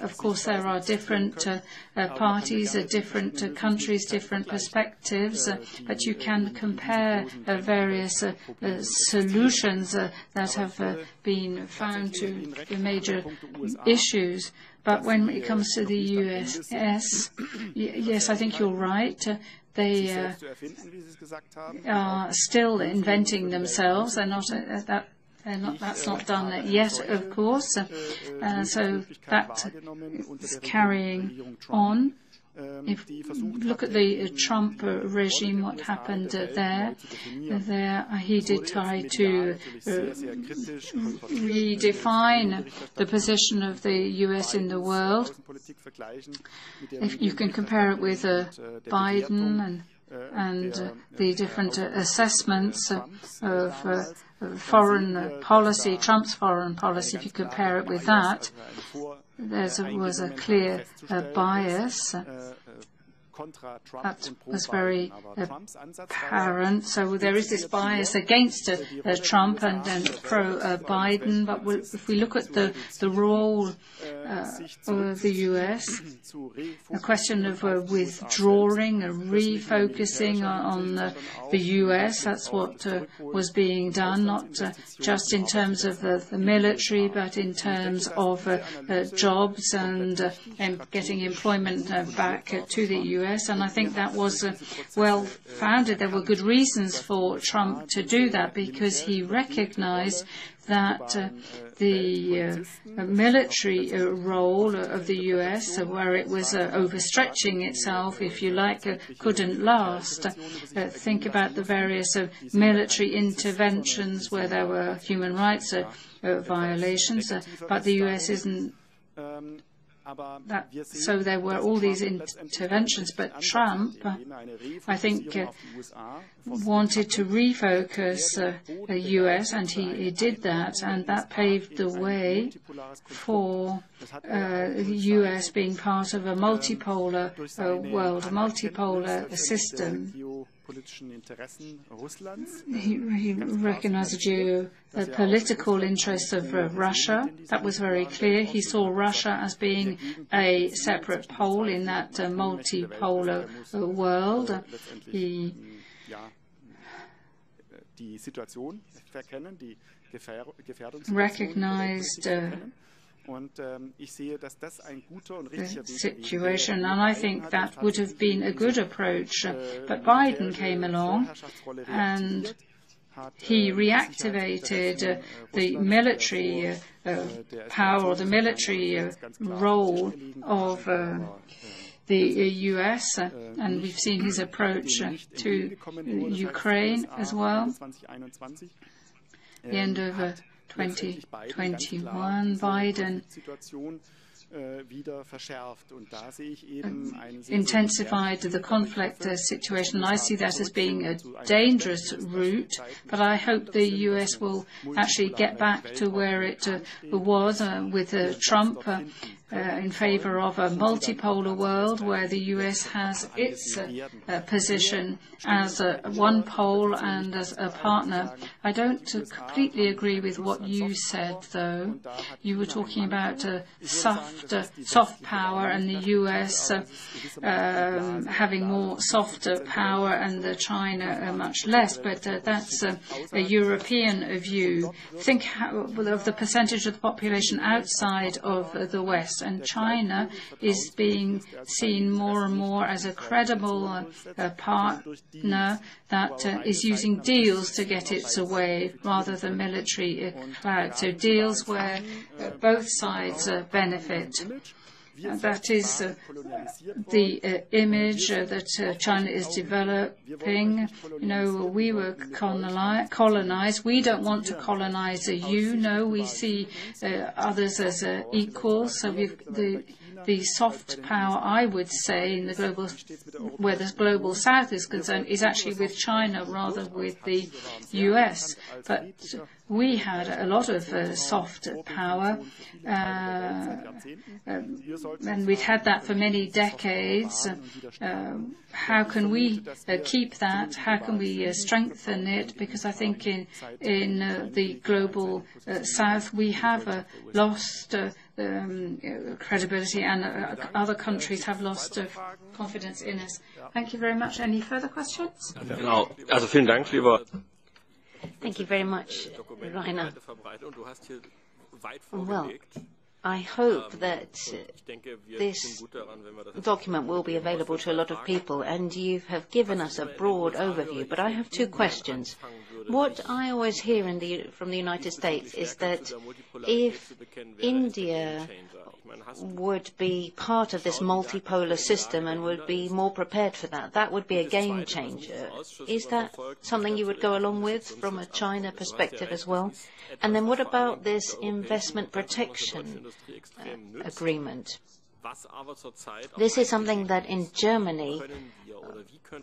C: of course, there are different parties, different countries, different perspectives, but you can compare various solutions that have been found to the major issues. But when it comes to the US, yes, I think you're right. They are still inventing themselves. They're not at That's not done yet, of course. So that is carrying on. If you look at the Trump regime, what happened there he did try to redefine the position of the US in the world. If you can compare it with Biden and the different assessments of foreign policy, Trump's foreign policy, if you compare it with that, there was a clear bias. That was very apparent. So there is this bias against Trump and pro-Biden. But if we look at the role of the US, a question of withdrawing, refocusing on the US, that's what was being done, not just in terms of the military, but in terms of jobs and getting employment back to the US. And I think that was well-founded. There were good reasons for Trump to do that, because he recognized that the military role of the US, where it was overstretching itself, if you like, couldn't last. Think about the various military interventions where there were human rights violations, but the US isn't. So there were all these interventions, but Trump, I think, wanted to refocus the US, and he did that, and that paved the way for the US being part of a multipolar world, a multipolar system. He recognized the geopolitical interests of Russia. That was very clear. He saw Russia as being a separate pole in that multipolar world. He recognized the situation, and I think that would have been a good approach. But Biden came along and he reactivated the military power, or the military role of the US, and we've seen his approach to Ukraine as well. The end of 2021, Biden intensified the conflict situation. I see that as being a dangerous route, but I hope the US will actually get back to where it was with Trump in favor of a multipolar world where the US has its position as one pole and as a partner. I don't completely agree with what you said, though. You were talking about soft power and the US having more soft power and China much less, but that's a European view. Think of the percentage of the population outside of the West. And China is being seen more and more as a credible partner that is using deals to get its way rather than military clout. So deals where both sides benefit. That is the image that China is developing. You know, we were colonized. We don't want to colonize you. No, we see others as equals. So we've the soft power, I would say, in the global, where the global south is concerned, is actually with China rather with the US. But we had a lot of soft power, and we've had that for many decades. How can we keep that? How can we strengthen it? Because I think in the global south we have lost credibility, and other countries have lost confidence in us. Thank you very much. Any further questions?
E: Also vielen Dank, lieber.
B: Thank you very much, Rainer. Well, I hope that this document will be available to a lot of people, and you have given us a broad overview. But I have two questions. What I always hear from the United States is that if India would be part of this multipolar system and would be more prepared for that, that would be a game changer. Is that something you would go along with from a China perspective as well? And then what about this investment protection agreement? This is something that in Germany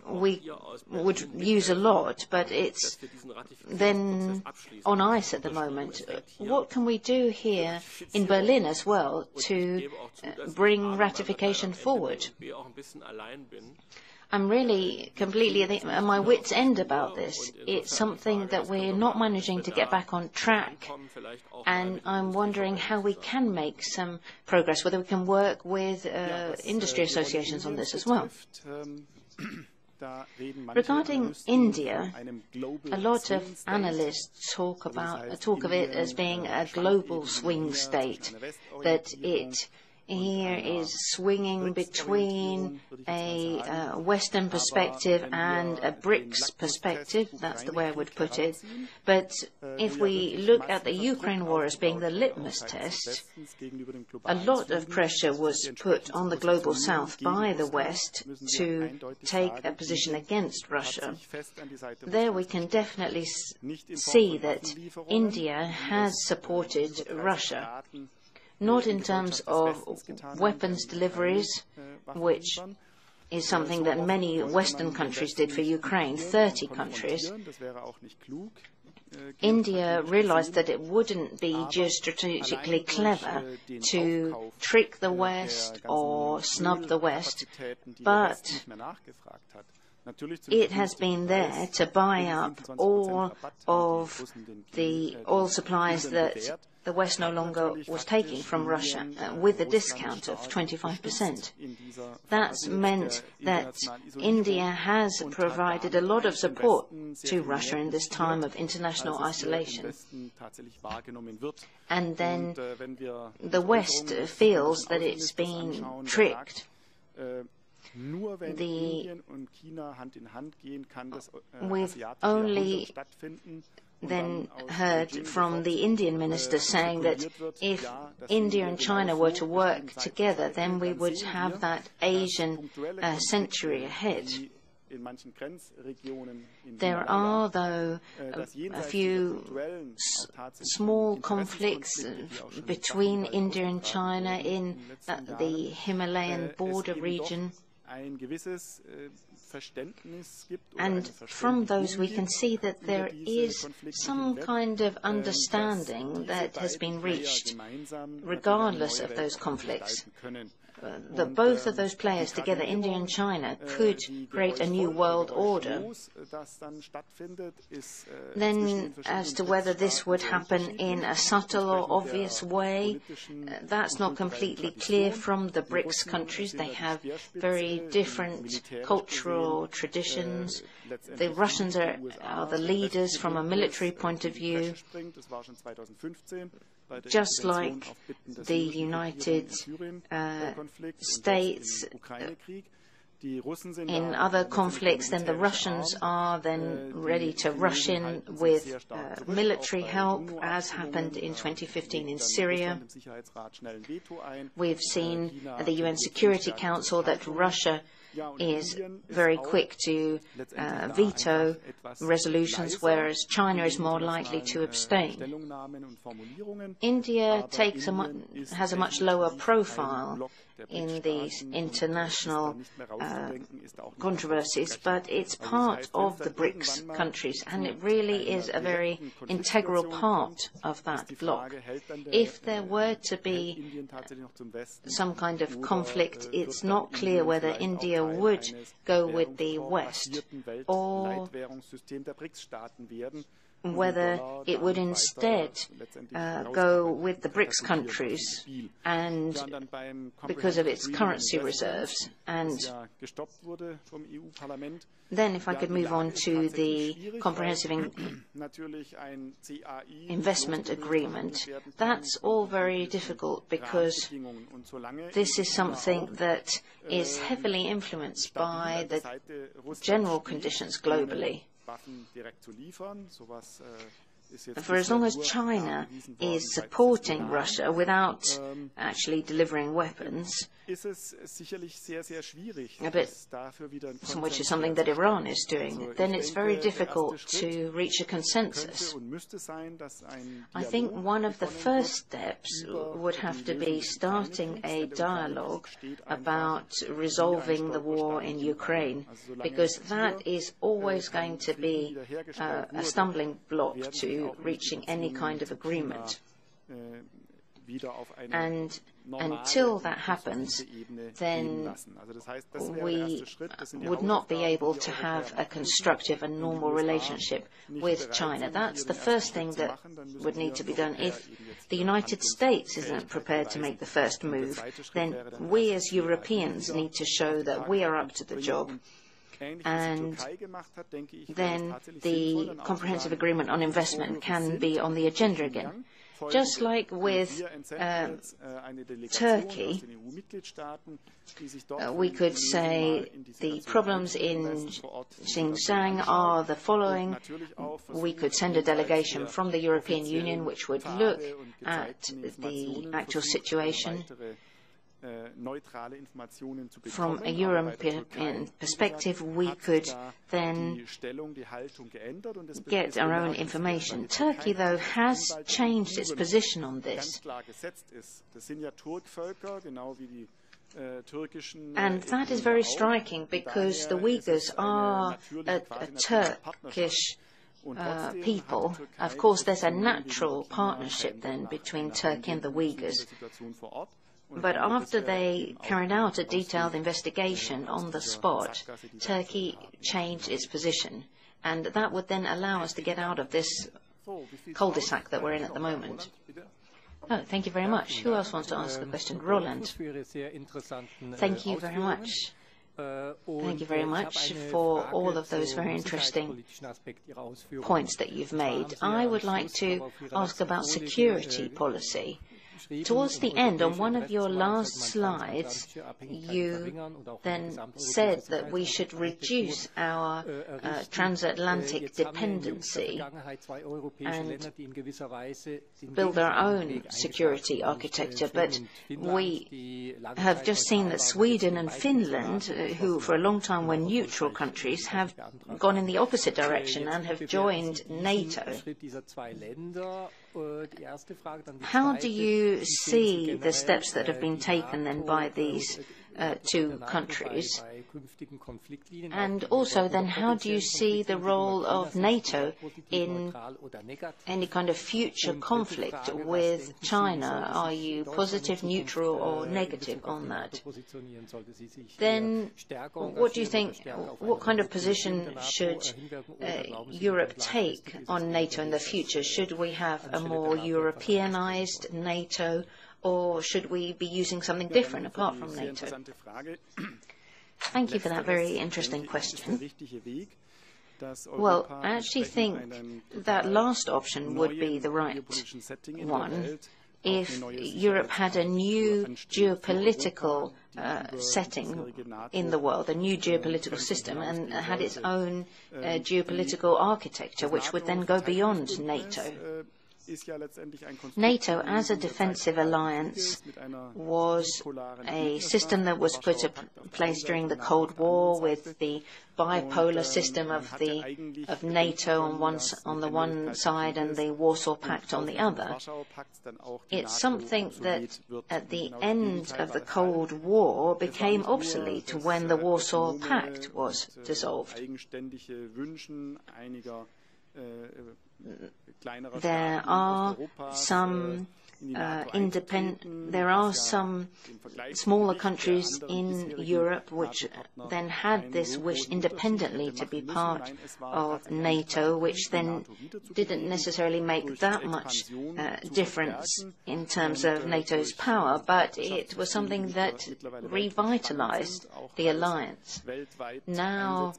B: we would use a lot, but it's then on ice at the moment. What can we do here in Berlin as well to bring ratification forward? I'm really completely at my wit's end about this. It's something that we're not managing to get back on track, and I'm wondering how we can make some progress, whether we can work with industry associations on this as well. Regarding India, a lot of analysts talk of it as being a global swing state, that it here is swinging between a Western perspective and a BRICS perspective. That's the way I would put it. But if we look at the Ukraine war as being the litmus test, a lot of pressure was put on the global South by the West to take a position against Russia. There we can definitely see that India has supported Russia. Not in terms of weapons deliveries, which is something that many Western countries did for Ukraine, 30 countries. India realized that it wouldn't be geostrategically clever to trick the West or snub the West, but it has been there to buy up all of the oil supplies that the West no longer was taking from Russia with a discount of 25%. That's meant that India has provided a lot of support to Russia in this time of international isolation. And then the West feels that it's being tricked. We've only then heard from the Indian minister saying that if India and China were to work together, then we would have that Asian century ahead. There are, though, a few small conflicts between India and China in the Himalayan border region. And from those we can see that there is some kind of understanding that has been reached regardless of those conflicts. That both of those players together, India and China, could create a new world order. Then, as to whether this would happen in a subtle or obvious way, that's not completely clear from the BRICS countries. They have very different cultural traditions. The Russians are the leaders from a military point of view, just like the United States. In other conflicts, then the Russians are then ready to rush in with military help, as happened in 2015 in Syria. We've seen at the UN Security Council that Russia is very quick to veto resolutions, whereas China is more likely to abstain. India has a much lower profile in these international controversies, but it's part of the BRICS countries, and it really is a very integral part of that bloc. If there were to be some kind of conflict, it's not clear whether India would go with the West or whether it would instead go with the BRICS countries, and because of its currency reserves. And then if I could move on to the comprehensive investment agreement, that's all very difficult because this is something that is heavily influenced by the general conditions globally. for as long as China is supporting Russia without actually delivering weapons, which is something that Iran is doing, then it's very difficult to reach a consensus. I think one of the first steps would have to be starting a dialogue about resolving the war in Ukraine, because that is always going to be a stumbling block to reaching any kind of agreement. And until that happens, then we would not be able to have a constructive and normal relationship with China. That's the first thing that would need to be done. If the United States isn't prepared to make the first move, then we as Europeans need to show that we are up to the job. And then the comprehensive agreement on investment can be on the agenda again. Just like with Turkey, we could say the problems in Xinjiang are the following. We could send a delegation from the European Union which would look at the actual situation from a European perspective. We could then get our own information. Turkey, though, has changed its position on this. And that is very striking, because the Uyghurs are a Turkish people. Of course, there's a natural partnership then between Turkey and the Uyghurs. But after they carried out a detailed investigation on the spot, Turkey changed its position. And that would then allow us to get out of this cul-de-sac that we're in at the moment. Oh, thank you very much. Who else wants to ask a question? Roland. Thank you very much. Thank you very much for all of those very interesting points that you've made. I would like to ask about security policy. Towards the end, on one of your last slides, you then said that we should reduce our transatlantic dependency and build our own security architecture. But we have just seen that Sweden and Finland, who for a long time were neutral countries, have gone in the opposite direction and have joined NATO. How do you see the steps that have been taken then by these two countries? And also then, how do you see the role of NATO in any kind of future conflict with China? Are you positive, neutral or negative on that? Then what do you think, what kind of position should Europe take on NATO in the future? Should we have a more Europeanized NATO, or should we be using something different apart from NATO? Thank you for that very interesting question. Well, I actually think that last option would be the right one if Europe had a new geopolitical setting in the world, a new geopolitical system, and had its own geopolitical architecture, which would then go beyond NATO. NATO, as a defensive alliance, was a system that was put in place during the Cold War, with the bipolar system of NATO on the one side and the Warsaw Pact on the other. It's something that at the end of the Cold War became obsolete when the Warsaw Pact was dissolved. There are some smaller countries in Europe which then had this wish independently to be part of NATO, which then didn't necessarily make that much difference in terms of NATO's power, but it was something that revitalized the alliance. Now,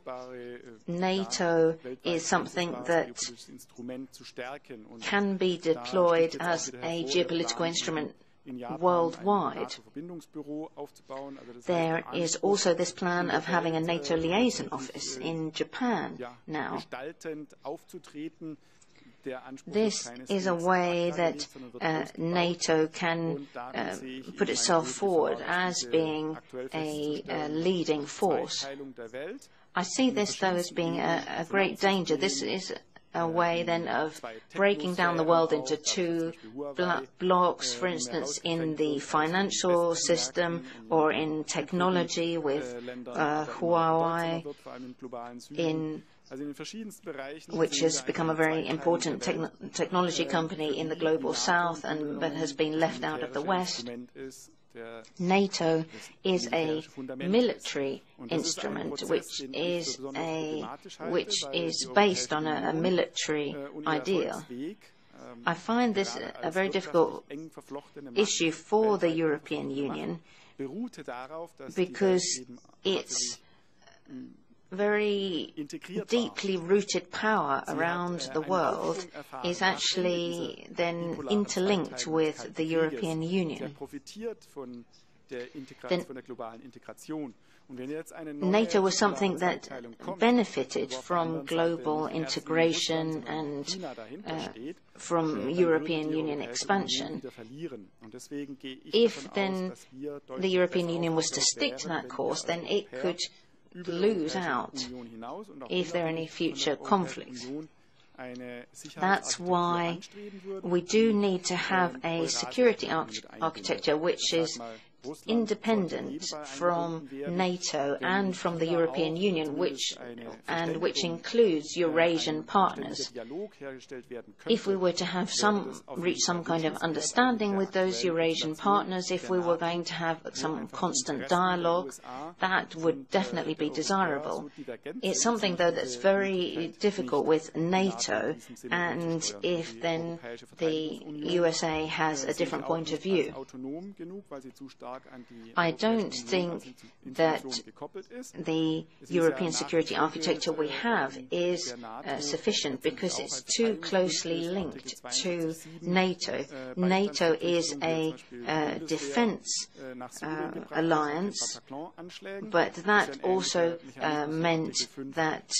B: NATO is something that can be deployed as a geopolitical instrument worldwide. There is also this plan of having a NATO liaison office in Japan now. This is a way that NATO can put itself forward as being a leading force. I see this, though, as being a great danger. This is a way, then, of breaking down the world into two blocks, for instance, in the financial system or in technology with Huawei, which has become a very important technology company in the global south but has been left out of the West. NATO is a military instrument which is based on a military ideal. I find this a very difficult issue for the European Union because its very deeply rooted power around the world is actually then interlinked with the European Union. NATO was something that benefited from global integration and from European Union expansion. If then the European Union was to stick to that course, then it could lose out if there are any future conflicts. That's why we do need to have a security architecture which is independent from NATO and from the European Union, which includes Eurasian partners. If we were to have reach some kind of understanding with those Eurasian partners, if we were going to have some constant dialogue, that would definitely be desirable. It's something, though, that's very difficult with NATO, and if then the USA has a different point of view. I don't think that the European security architecture we have is sufficient because it's too closely linked to NATO. NATO is a defense alliance, but that also meant that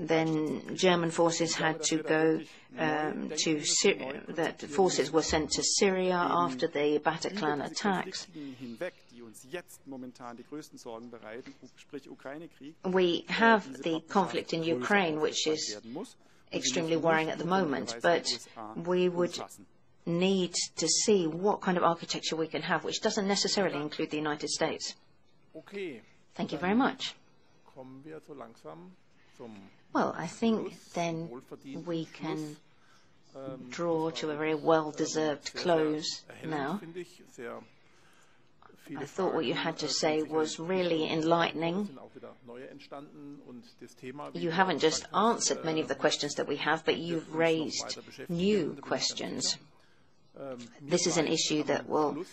B: then German forces had to go to Syria, that forces were sent to Syria after the Bataclan attacks. We have the conflict in Ukraine, which is extremely worrying at the moment, but we would need to see what kind of architecture we can have, which doesn't necessarily include the United States. Thank you very much. Well, I think then we can draw to a very well-deserved close now. I thought what you had to say was really enlightening. You haven't just answered many of the questions that we have, but you've raised new questions. This is an issue that will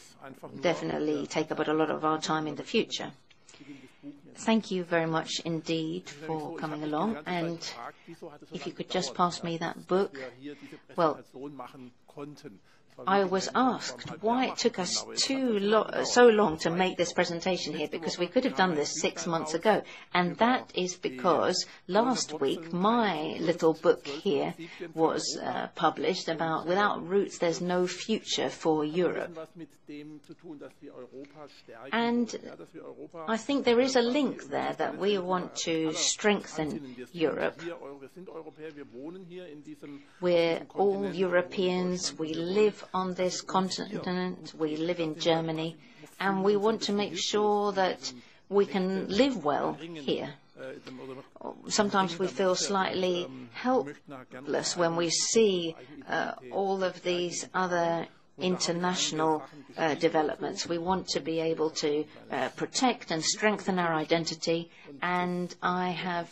B: definitely take up a lot of our time in the future. Thank you very much indeed for coming along, and if you could just pass me that book. Well, I was asked why it took us so long to make this presentation here, because we could have done this 6 months ago. And that is because last week my little book here was published about Without Roots There's No Future for Europe. And I think there is a link there that we want to strengthen Europe. We're all Europeans, we live on this continent, we live in Germany, and we want to make sure that we can live well here. Sometimes we feel slightly helpless when we see all of these other international developments. We want to be able to protect and strengthen our identity, and I have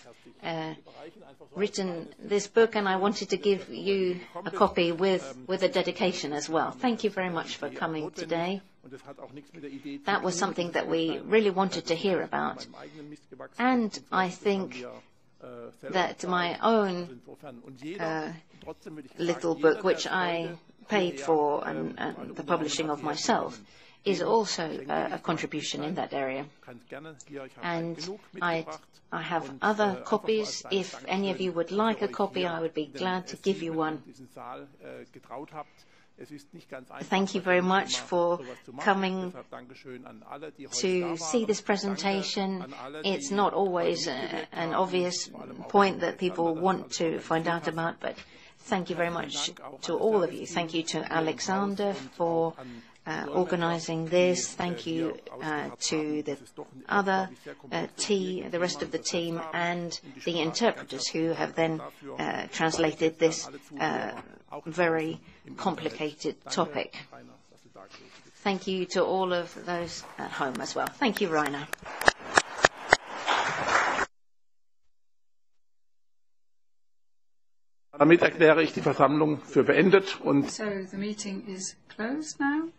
B: written this book, and I wanted to give you a copy with a dedication as well. Thank you very much for coming today. That was something that we really wanted to hear about. And I think that my own little book, which I paid for the publishing of myself is also a contribution in that area. And I have other copies. If any of you would like a copy, I would be glad to give you one. Thank you very much for coming to see this presentation. It's not always an obvious point that people want to find out about, but thank you very much to all of you. Thank you to Alexander for organizing this. Thank you to the other the rest of the team and the interpreters who have then translated this very complicated topic. Thank you to all of those at home as well. Thank you, Rainer.
A: Damit erkläre ich die Versammlung für beendet und
C: So the meeting is closed now.